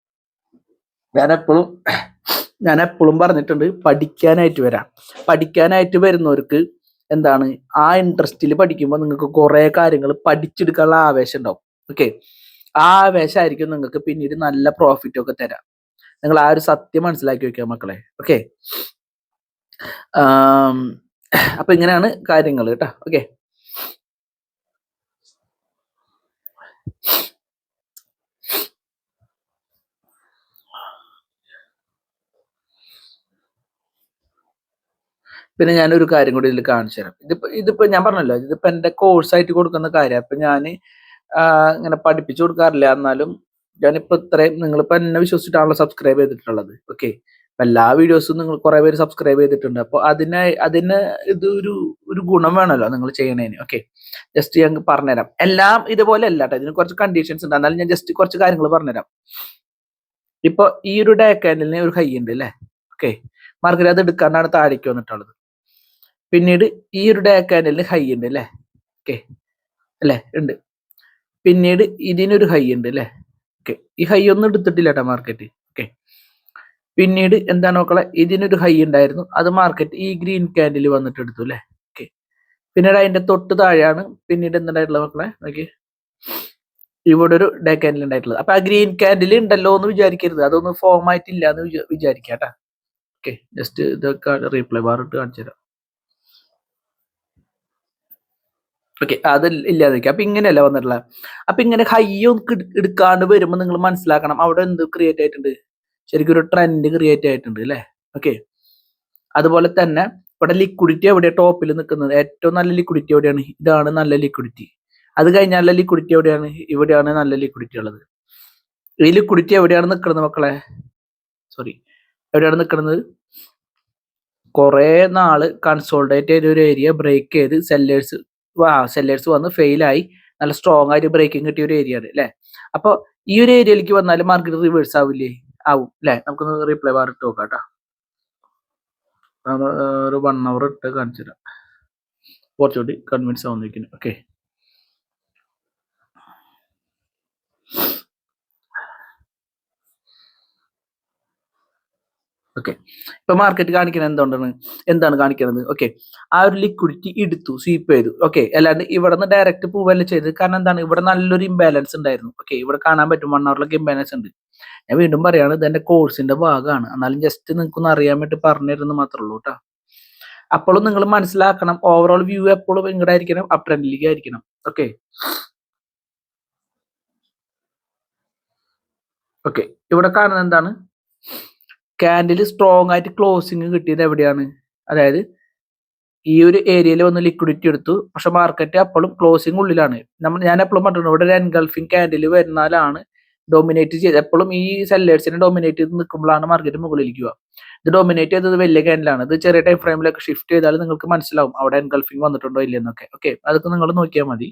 ഞാൻ എപ്പോഴും പറഞ്ഞിട്ടുണ്ട്, പഠിക്കാനായിട്ട് വരാം. പഠിക്കാനായിട്ട് വരുന്നവർക്ക് എന്താണ്, ആ ഇൻട്രസ്റ്റിൽ പഠിക്കുമ്പോൾ നിങ്ങൾക്ക് കുറെ കാര്യങ്ങൾ പഠിച്ചെടുക്കാനുള്ള ആവേശം ഉണ്ടാവും. ഓക്കെ, ആ ആവേശമായിരിക്കും നിങ്ങൾക്ക് പിന്നീട് നല്ല പ്രോഫിറ്റ് ഒക്കെ തരാം. നിങ്ങൾ ആ ഒരു സത്യം മനസ്സിലാക്കി വെക്കുക മക്കളെ. ഓക്കെ, അപ്പൊ ഇങ്ങനെയാണ് കാര്യങ്ങൾ കേട്ടോ. ഓക്കെ, പിന്നെ ഞാനൊരു കാര്യം കൂടി ഇതിൽ കാണിച്ചു തരാം. ഇതിപ്പോ ഞാൻ പറഞ്ഞല്ലോ, ഇതിപ്പോ എന്റെ കോഴ്സായിട്ട് കൊടുക്കുന്ന കാര്യം. അപ്പൊ ഞാൻ ഇങ്ങനെ പഠിപ്പിച്ചു കൊടുക്കാറില്ല. എന്നാലും ഞാനിപ്പോ ഇത്രയും, നിങ്ങളിപ്പോ എന്നെ വിശ്വസിച്ചിട്ടാണല്ലോ സബ്സ്ക്രൈബ് ചെയ്തിട്ടുള്ളത്. ഓക്കെ, എല്ലാ വീഡിയോസും നിങ്ങൾ കുറെ പേര് സബ്സ്ക്രൈബ് ചെയ്തിട്ടുണ്ട്. അപ്പോൾ അതിന് ഇത് ഒരു ഗുണം വേണമല്ലോ നിങ്ങൾ ചെയ്യണേന്. ഓക്കെ, ജസ്റ്റ് ഞാൻ പറഞ്ഞുതരാം. എല്ലാം ഇതുപോലെ അല്ല കേട്ടോ, ഇതിന് കുറച്ച് കണ്ടീഷൻസ് ഉണ്ട്. എന്നാലും ഞാൻ ജസ്റ്റ് കുറച്ച് കാര്യങ്ങൾ പറഞ്ഞുതരാം. ഇപ്പൊ ഈ ഒരു ഡേ കാൻഡലിന് ഒരു ഹൈ ഉണ്ട് അല്ലേ. ഓക്കെ, മാർക്കറ്റ് അത് എടുക്കാണ്ടാണ് താഴേക്ക് വന്നിട്ടുള്ളത്. പിന്നീട് ഈ ഒരു ഡേ കാൻഡലിന് ഹൈ ഉണ്ട് അല്ലേ. ഓക്കെ അല്ലേ, ഉണ്ട്. പിന്നീട് ഇതിനൊരു ഹൈ ഉണ്ട് അല്ലേ. ഓക്കെ, ഈ ഹൈ ഒന്നും എടുത്തിട്ടില്ല കേട്ടോ മാർക്കറ്റ്. ഓക്കെ, പിന്നീട് എന്താണ് മക്കളെ, ഇതിനൊരു ഹൈ ഉണ്ടായിരുന്നു, അത് മാർക്കറ്റ് ഈ ഗ്രീൻ ക്യാൻഡിൽ വന്നിട്ട് എടുത്തു അല്ലേ. ഓക്കെ, പിന്നീട് അതിന്റെ തൊട്ട് താഴെയാണ് പിന്നീട് എന്തുണ്ടായിട്ടുള്ളത് മക്കളെ, നോക്കി ഇവിടെ ഒരു ഡേ ക്യാൻഡിൽ ഉണ്ടായിട്ടുള്ളത്. അപ്പൊ ആ ഗ്രീൻ ക്യാൻഡിൽ ഉണ്ടല്ലോ എന്ന് വിചാരിക്കരുത്, അതൊന്നും ഫോം ആയിട്ടില്ല എന്ന് വിചാരിക്കാട്ടാ. ഓക്കെ, ജസ്റ്റ് ഇതൊക്കെ റീപ്ലൈ ബാർ ഇട്ട് കാണിച്ചു തരാം. ഓക്കെ, അത് ഇല്ലാതിരിക്കുക. അപ്പൊ ഇങ്ങനെയല്ല വന്നിട്ടുള്ളത്. അപ്പൊ ഇങ്ങനെ ഹൈ എടുക്കാണ്ട് വരുമ്പോൾ നിങ്ങൾ മനസ്സിലാക്കണം അവിടെ എന്ത് ക്രിയേറ്റ് ആയിട്ടുണ്ട്, ശരിക്കും ഒരു ട്രെൻഡ് ക്രിയേറ്റ് ആയിട്ടുണ്ട് അല്ലേ. ഓക്കെ, അതുപോലെ തന്നെ ഇവിടെ ലിക്വിഡിറ്റി എവിടെയാണ് ടോപ്പിൽ നിൽക്കുന്നത്, ഏറ്റവും നല്ല ലിക്വിഡിറ്റി എവിടെയാണ്, ഇതാണ് നല്ല ലിക്വിഡിറ്റി. അത് കഴിഞ്ഞാൽ ലിക്വിഡിറ്റി എവിടെയാണ്, ഇവിടെയാണ് നല്ല ലിക്വിഡിറ്റി ഉള്ളത്. ഈ ലിക്വിഡിറ്റി എവിടെയാണ് നിൽക്കുന്നത് മക്കളെ, എവിടെയാണ് നിൽക്കുന്നത്, കുറെ നാള് കൺസോൾട്ടേറ്റ് ചെയ്ത ഒരു ഏരിയ ബ്രേക്ക് ചെയ്ത് സെല്ലേഴ്സ് വന്ന് ഫെയിലായി നല്ല സ്ട്രോങ് ആയിട്ട് ബ്രേക്കിംഗ് കിട്ടിയ ഒരു ഏരിയ ആണ് അല്ലെ. അപ്പൊ ഈ ഒരു ഏരിയയിലേക്ക് വന്നാൽ മാർക്കറ്റ് റിവേഴ്സ് ആവില്ലേ, ആവും അല്ലെ. നമുക്കൊന്ന് റീപ്ലൈ ബാർ ഇട്ട് നോക്കാം കേട്ടോ. ഒരു 1 hour ഇട്ട് കാണിച്ചു തരാം, കുറച്ചുകൂടി കൺവിൻസ് ആവുന്നിരിക്കുന്നു. ഓക്കെ, ഓക്കെ, ഇപ്പൊ മാർക്കറ്റ് കാണിക്കുന്നത് എന്താണ് കാണിക്കുന്നത്. ഓക്കെ, ആ ഒരു ലിക്വിഡിറ്റി എടുത്തു, സ്വീപ്പ് ചെയ്തു. ഓക്കെ, അല്ലാണ്ട് ഇവിടെ നിന്ന് ഡയറക്റ്റ് പോവല്ല ചെയ്ത്. കാരണം എന്താണ്, ഇവിടെ നല്ലൊരു ഇംബാലൻസ് ഉണ്ടായിരുന്നു. ഓക്കെ, ഇവിടെ കാണാൻ പറ്റും 1 hourലൊക്കെ ഇംബാലൻസ് ഉണ്ട്. ഞാൻ വീണ്ടും പറയാണ്, ഇത് എന്റെ കോഴ്സിന്റെ ഭാഗമാണ്, എന്നാലും ജസ്റ്റ് നിങ്ങൾക്കൊന്ന് അറിയാൻ വേണ്ടി പറഞ്ഞു തരുന്നത് മാത്രമേ ഉള്ളൂ കേട്ടോ. അപ്പോഴും നിങ്ങൾ മനസ്സിലാക്കണം, ഓവറോൾ വ്യൂ എപ്പോഴും ഇങ്ങോട്ട് ആയിരിക്കണം, അപ് ട്രെൻഡിലേക്ക് ആയിരിക്കണം. ഓക്കെ, ഓക്കെ, ഇവിടെ കാണുന്നത് എന്താണ്, ക്യാൻഡിൽ സ്ട്രോങ് ആയിട്ട് ക്ലോസിങ് കിട്ടിയത് എവിടെയാണ്, അതായത് ഈ ഒരു ഏരിയയിൽ വന്ന് ലിക്വിഡിറ്റി എടുത്തു. പക്ഷെ മാർക്കറ്റ് അപ്പോഴും ക്ലോസിങ് ഉള്ളിലാണ്. ഞാൻ എപ്പോഴും പറഞ്ഞിട്ടുണ്ട്, ഇവിടെ ഒരു എൻഗൾഫിംഗ് ക്യാൻഡിൽ വരുന്നാലാണ് ഡോമിനേറ്റ് ചെയ്ത്, എപ്പോഴും ഈ സെല്ലേഴ്സിനെ ഡോമിനേറ്റ് ചെയ്ത് നിൽക്കുമ്പോഴാണ് മാർക്കറ്റ് മുകളിലേക്ക് പോവുക. ഇത് ഡോമിനേറ്റ് ചെയ്തത് വലിയ ക്യാൻഡിലാണ്. ഇത് ചെറിയ ടൈം ഫ്രെയിമിലേക്ക് ഷിഫ്റ്റ് ചെയ്താൽ നിങ്ങൾക്ക് മനസ്സിലാവും അവിടെ എൻഗൾഫിംഗ് വന്നിട്ടുണ്ടോ ഇല്ലെന്നൊക്കെ. ഓക്കെ, അതൊക്കെ നിങ്ങൾ നോക്കിയാൽ മതി.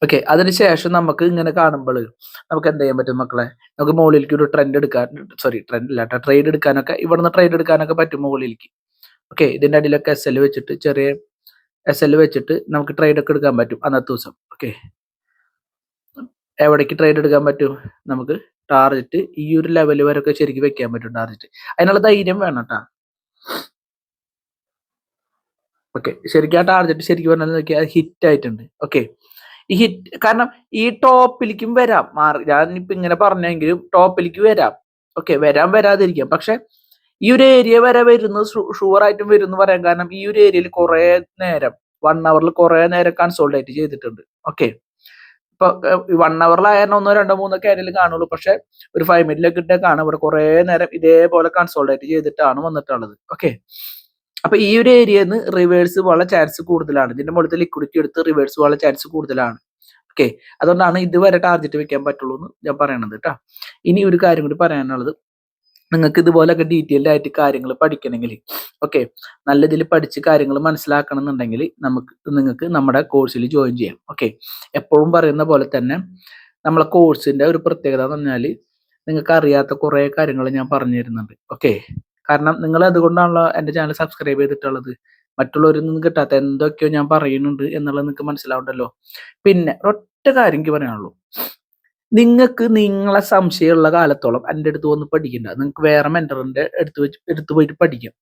ഓക്കെ, അതിനുശേഷം നമുക്ക് ഇങ്ങനെ കാണുമ്പോൾ നമുക്ക് എന്ത് ചെയ്യാൻ പറ്റും മക്കളെ, നമുക്ക് മുകളിലേക്ക് ഒരു ട്രെൻഡ് ട്രേഡ് എടുക്കാനൊക്കെ, ഇവിടുന്ന് ട്രേഡ് എടുക്കാനൊക്കെ പറ്റും മുകളിലേക്ക്. ഓക്കെ, ഇതിന്റെ അടിയിലൊക്കെ SL വെച്ചിട്ട്, ചെറിയ SL വെച്ചിട്ട് നമുക്ക് ട്രേഡ് ഒക്കെ എടുക്കാൻ പറ്റും അന്നത്തെ ദിവസം. ഓക്കെ, എവിടേക്ക് ട്രേഡ് എടുക്കാൻ പറ്റും, നമുക്ക് ടാർഗറ്റ് ഈ ഒരു ലെവൽ വരെ ഒക്കെ ശരിക്കും വെക്കാൻ പറ്റും ടാർഗറ്റ്. അതിനുള്ള ധൈര്യം വേണം കേട്ടാ. ഓക്കെ, ശരിക്കും ആ ടാർഗറ്റ് ശരിക്കും പറഞ്ഞാൽ നോക്കിയാൽ ഹിറ്റ് ആയിട്ടുണ്ട്. ഓക്കെ, ഈ ഹിറ്റ് കാരണം ഈ ടോപ്പിലേക്കും വരാം, ഞാനിപ്പോ ഇങ്ങനെ പറഞ്ഞെങ്കിലും ടോപ്പിലേക്ക് വരാം. ഓക്കെ, വരാതിരിക്കാം. പക്ഷെ ഈ ഒരു ഏരിയ വരെ വരുന്നത് ഷുവർ ആയിട്ടും വരും എന്ന് പറയാൻ കാരണം ഈ ഒരു ഏരിയയിൽ കുറെ നേരം 1 hour കുറെ നേരം കൺസോൾട്ടേറ്റ് ചെയ്തിട്ടുണ്ട്. ഓക്കെ, ഇപ്പൊ 1 hour ഒന്നോ 2 3 ക്യാരൽ കാണുള്ളൂ. പക്ഷെ ഒരു 5 minute ഇട്ടേ കാണാം ഇവിടെ കുറെ നേരം ഇതേപോലെ കൺസോൾട്ടേറ്റ് ചെയ്തിട്ടാണ് വന്നിട്ടുള്ളത്. ഓക്കെ, അപ്പൊ ഈ ഒരു ഏരിയന്ന് റിവേഴ്സ് പോകാനുള്ള ചാൻസ് കൂടുതലാണ്. ഇതിന്റെ മുകളിൽ ലിക്വിഡിറ്റി എടുത്ത് റിവേഴ്സ് പോകാനുള്ള ചാൻസ് കൂടുതലാണ്. ഓക്കെ, അതുകൊണ്ടാണ് ഇതുവരെ ടാർഗറ്റ് വെക്കാൻ പറ്റുള്ളൂ എന്ന് ഞാൻ പറയണത് കേട്ടോ. ഇനി ഒരു കാര്യം കൂടി പറയാനുള്ളത്, നിങ്ങൾക്ക് ഇതുപോലൊക്കെ ഡീറ്റെയിൽഡ് ആയിട്ട് കാര്യങ്ങൾ പഠിക്കണമെങ്കിൽ, ഓക്കെ, നല്ല ഇതിൽ പഠിച്ച് കാര്യങ്ങൾ മനസ്സിലാക്കണം എന്നുണ്ടെങ്കിൽ നിങ്ങൾക്ക് നമ്മുടെ കോഴ്സിൽ ജോയിൻ ചെയ്യാം. ഓക്കെ, എപ്പോഴും പറയുന്ന പോലെ തന്നെ നമ്മളെ കോഴ്സിന്റെ ഒരു പ്രത്യേകത എന്ന് പറഞ്ഞാൽ നിങ്ങൾക്ക് അറിയാത്ത കുറെ കാര്യങ്ങൾ ഞാൻ പറഞ്ഞു തരുന്നുണ്ട്. ഓക്കെ, കാരണം നിങ്ങൾ അതുകൊണ്ടാണല്ലോ എൻ്റെ ചാനൽ സബ്സ്ക്രൈബ് ചെയ്തിട്ടുള്ളത്. മറ്റുള്ളവരിൽ നിന്ന് കിട്ടാത്ത എന്തൊക്കെയോ ഞാൻ പറയുന്നുണ്ട് എന്നുള്ളത് നിങ്ങൾക്ക് മനസ്സിലാവുണ്ടല്ലോ. പിന്നെ ഒറ്റ കാര്യം എനിക്ക് പറയാനുള്ളൂ, നിങ്ങൾക്ക് നിങ്ങളെ സംശയമുള്ള കാലത്തോളം എൻ്റെ അടുത്ത് വന്ന് പഠിക്കണ്ട. നിങ്ങൾക്ക് വേറെ മെന്ററിന്റെ അടുത്ത് പോയിട്ട് പഠിക്കാം.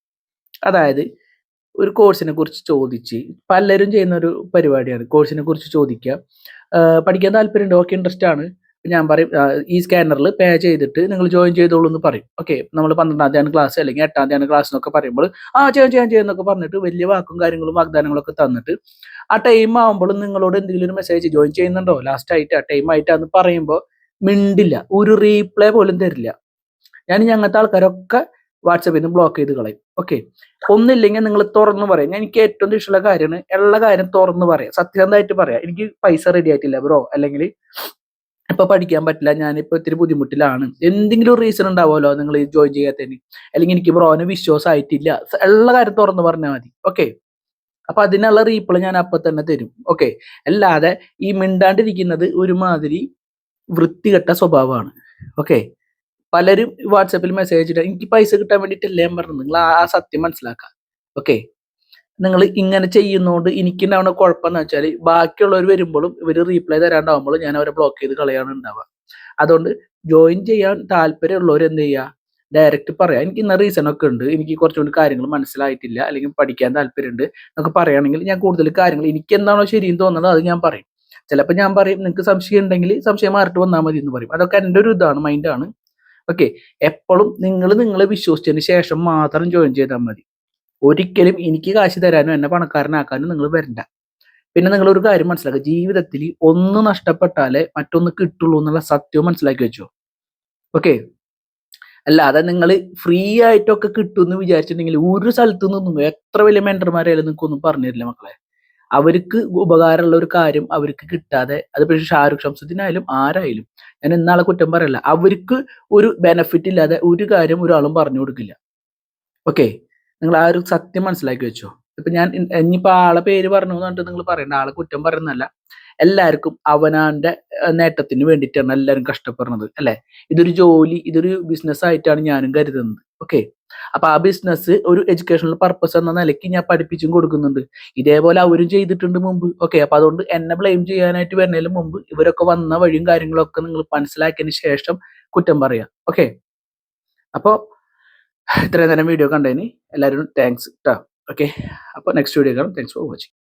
അതായത് ഒരു കോഴ്സിനെ കുറിച്ച് ചോദിച്ച്, പലരും ചെയ്യുന്ന ഒരു പരിപാടിയാണ് കോഴ്സിനെ കുറിച്ച് ചോദിക്കുക. പഠിക്കാൻ താല്പര്യമുണ്ട്, ഓക്കെ, ഇൻട്രസ്റ്റ് ആണ്, ഞാൻ പറയും ഈ സ്കാനറിൽ പേ ചെയ്തിട്ട് നിങ്ങൾ ജോയിൻ ചെയ്തോളൂ എന്ന് പറയും. ഓക്കെ, നമ്മൾ 12ാം തീയതിയാണ് ക്ലാസ് അല്ലെങ്കിൽ 8ാം തീയതിയാണ് ക്ലാസ് എന്നൊക്കെ പറയുമ്പോൾ ചെയ്യാന്നൊക്കെ പറഞ്ഞിട്ട് വലിയ വാക്കും കാര്യങ്ങളും വാഗ്ദാനങ്ങളൊക്കെ തന്നിട്ട് ആ ടൈം ആകുമ്പോൾ നിങ്ങളോട് എന്തെങ്കിലും ഒരു മെസ്സേജ് ജോയിൻ ചെയ്യുന്നുണ്ടോ ലാസ്റ്റ് ആയിട്ട് ആ ടൈം ആയിട്ടാന്ന് പറയുമ്പോൾ മിണ്ടില്ല, ഒരു റീപ്ലൈ പോലും തരില്ല. ഞങ്ങനത്തെ ആൾക്കാരൊക്കെ വാട്സപ്പിൽ നിന്ന് ബ്ലോക്ക് ചെയ്ത് കളയും. ഓക്കെ, ഒന്നില്ലെങ്കിൽ നിങ്ങൾ തുറന്നു പറയാം. എനിക്ക് ഏറ്റവും ഇഷ്ടമുള്ള കാര്യമാണ് ഉള്ള കാര്യം തുറന്നു പറയാം, സത്യസന്ധമായിട്ട് പറയാം. എനിക്ക് പൈസ റെഡി ആയിട്ടില്ല ബ്രോ, അല്ലെങ്കിൽ ഇപ്പൊ പഠിക്കാൻ പറ്റില്ല, ഞാനിപ്പോ ഇത്തിരി ബുദ്ധിമുട്ടിലാണ്, എന്തെങ്കിലും റീസൺ ഉണ്ടാവുമല്ലോ നിങ്ങൾ ജോയിൻ ചെയ്യാത്തതിന്, അല്ലെങ്കിൽ എനിക്ക് ബ്രോന് വിശ്വാസമായിട്ടില്ല, ഉള്ള കാര്യം തുറന്നു പറഞ്ഞാൽ മതി. ഓക്കെ, അപ്പൊ അതിനുള്ള റീപ്ലൈ ഞാൻ അപ്പൊ തന്നെ തരും. ഓക്കെ, അല്ലാതെ ഈ മിണ്ടാണ്ടിരിക്കുന്നത് ഒരുമാതിരി വൃത്തികെട്ട സ്വഭാവമാണ്. ഓക്കെ, പലരും വാട്സാപ്പിൽ മെസ്സേജ് ഇട്ടാൽ എനിക്ക് പൈസ കിട്ടാൻ വേണ്ടിയിട്ടല്ലേ ഞാൻ പറഞ്ഞത്, നിങ്ങൾ ആ സത്യം മനസ്സിലാക്കാം. ഓക്കെ, നിങ്ങൾ ഇങ്ങനെ ചെയ്യുന്നതുകൊണ്ട് എനിക്കുണ്ടാവുന്ന കുഴപ്പമെന്ന് വെച്ചാൽ ബാക്കിയുള്ളവർ വരുമ്പോഴും ഇവർ റീപ്ലൈ തരാണ്ടാവുമ്പോഴും ഞാൻ അവരെ ബ്ലോക്ക് ചെയ്ത് കളയാണ് ഉണ്ടാവുക. അതുകൊണ്ട് ജോയിൻ ചെയ്യാൻ താല്പര്യമുള്ളവർ എന്ത് ചെയ്യുക, ഡയറക്റ്റ് പറയാം, എനിക്ക് ഇന്ന റീസൺ ഒക്കെ ഉണ്ട്, എനിക്ക് കുറച്ചുകൂടി കാര്യങ്ങൾ മനസ്സിലായിട്ടില്ല, അല്ലെങ്കിൽ പഠിക്കാൻ താല്പര്യമുണ്ട് എന്നൊക്കെ പറയുകയാണെങ്കിൽ ഞാൻ കൂടുതൽ കാര്യങ്ങൾ എനിക്ക് എന്താണോ ശരിയെന്ന് തോന്നുന്നത് അത് ഞാൻ പറയും. ചിലപ്പോൾ ഞാൻ പറയും നിങ്ങൾക്ക് സംശയം ഉണ്ടെങ്കിൽ സംശയം മാറിട്ട് വന്നാൽ മതി എന്ന് പറയും. അതൊക്കെ എൻ്റെ ഒരു ഇതാണ്, മൈൻഡാണ്. ഓക്കെ, എപ്പോഴും നിങ്ങളെ വിശ്വസിച്ചതിന് ശേഷം മാത്രം ജോയിൻ ചെയ്താൽ മതി. ഒരിക്കലും എനിക്ക് കാശ് തരാനോ എന്നെ പണക്കാരനാക്കാനോ നിങ്ങൾ വരണ്ട. പിന്നെ നിങ്ങൾ ഒരു കാര്യം മനസ്സിലാക്കുക, ജീവിതത്തിൽ ഒന്ന് നഷ്ടപ്പെട്ടാലേ മറ്റൊന്ന് കിട്ടുള്ളൂ എന്നുള്ള സത്യവും മനസ്സിലാക്കി വെച്ചോ. ഓക്കെ, അല്ലാതെ നിങ്ങൾ ഫ്രീ ആയിട്ടൊക്കെ കിട്ടുമെന്ന് വിചാരിച്ചിട്ടുണ്ടെങ്കിൽ ഒരു സ്ഥലത്തു നിന്നും എത്ര വലിയ മെന്റർമാരായാലും നിങ്ങൾക്കൊന്നും പറഞ്ഞു തരില്ല മക്കളെ. അവർക്ക് ഉപകാരമുള്ള ഒരു കാര്യം അവർക്ക് കിട്ടാതെ, അത് പക്ഷേ ഷാരൂഖ് ഷംസുദ്ദീനായാലും ആരായാലും, ഞാൻ ഇന്നാളെ കുറ്റം പറയല്ല, അവർക്ക് ഒരു ബെനഫിറ്റ് ഇല്ലാതെ ഒരു കാര്യം ഒരാളും പറഞ്ഞു കൊടുക്കില്ല. ഓക്കെ, നിങ്ങൾ ആ ഒരു സത്യം മനസ്സിലാക്കി വെച്ചോ. ഇപ്പൊ ഞാൻ ഇനിയിപ്പോ ആളെ പേര് പറഞ്ഞു എന്ന് പറഞ്ഞിട്ട് നിങ്ങൾ പറയണ്ട, ആളെ കുറ്റം പറയുന്നല്ല. എല്ലാവർക്കും അവനാന്റെ നേട്ടത്തിന് വേണ്ടിയിട്ടാണ് എല്ലാവരും കഷ്ടപ്പെടുന്നത്, അല്ലെ? ഇതൊരു ജോലി, ഇതൊരു ബിസിനസ് ആയിട്ടാണ് ഞാനും കരുതുന്നത്. ഓക്കെ, അപ്പൊ ആ ബിസിനസ് ഒരു എഡ്യൂക്കേഷണൽ പർപ്പസ് എന്ന നിലയ്ക്ക് ഞാൻ പഠിപ്പിച്ചും കൊടുക്കുന്നുണ്ട്. ഇതേപോലെ അവരും ചെയ്തിട്ടുണ്ട് മുമ്പ്. ഓക്കെ, അപ്പൊ അതുകൊണ്ട് എന്നെ ബ്ലെയിം ചെയ്യാനായിട്ട് വരുന്നതിന് മുമ്പ് ഇവരൊക്കെ വന്ന വഴിയും കാര്യങ്ങളൊക്കെ നിങ്ങൾ മനസ്സിലാക്കിയതിന് ശേഷം കുറ്റം പറയാം. ഓക്കെ, അപ്പൊ ഇത്രയും നേരം വീഡിയോ കണ്ടതിന് എല്ലാവരും താങ്ക്സ് കേട്ടോ. ഓക്കെ, അപ്പോൾ നെക്സ്റ്റ് വീഡിയോ കാണാം. Thanks for watching.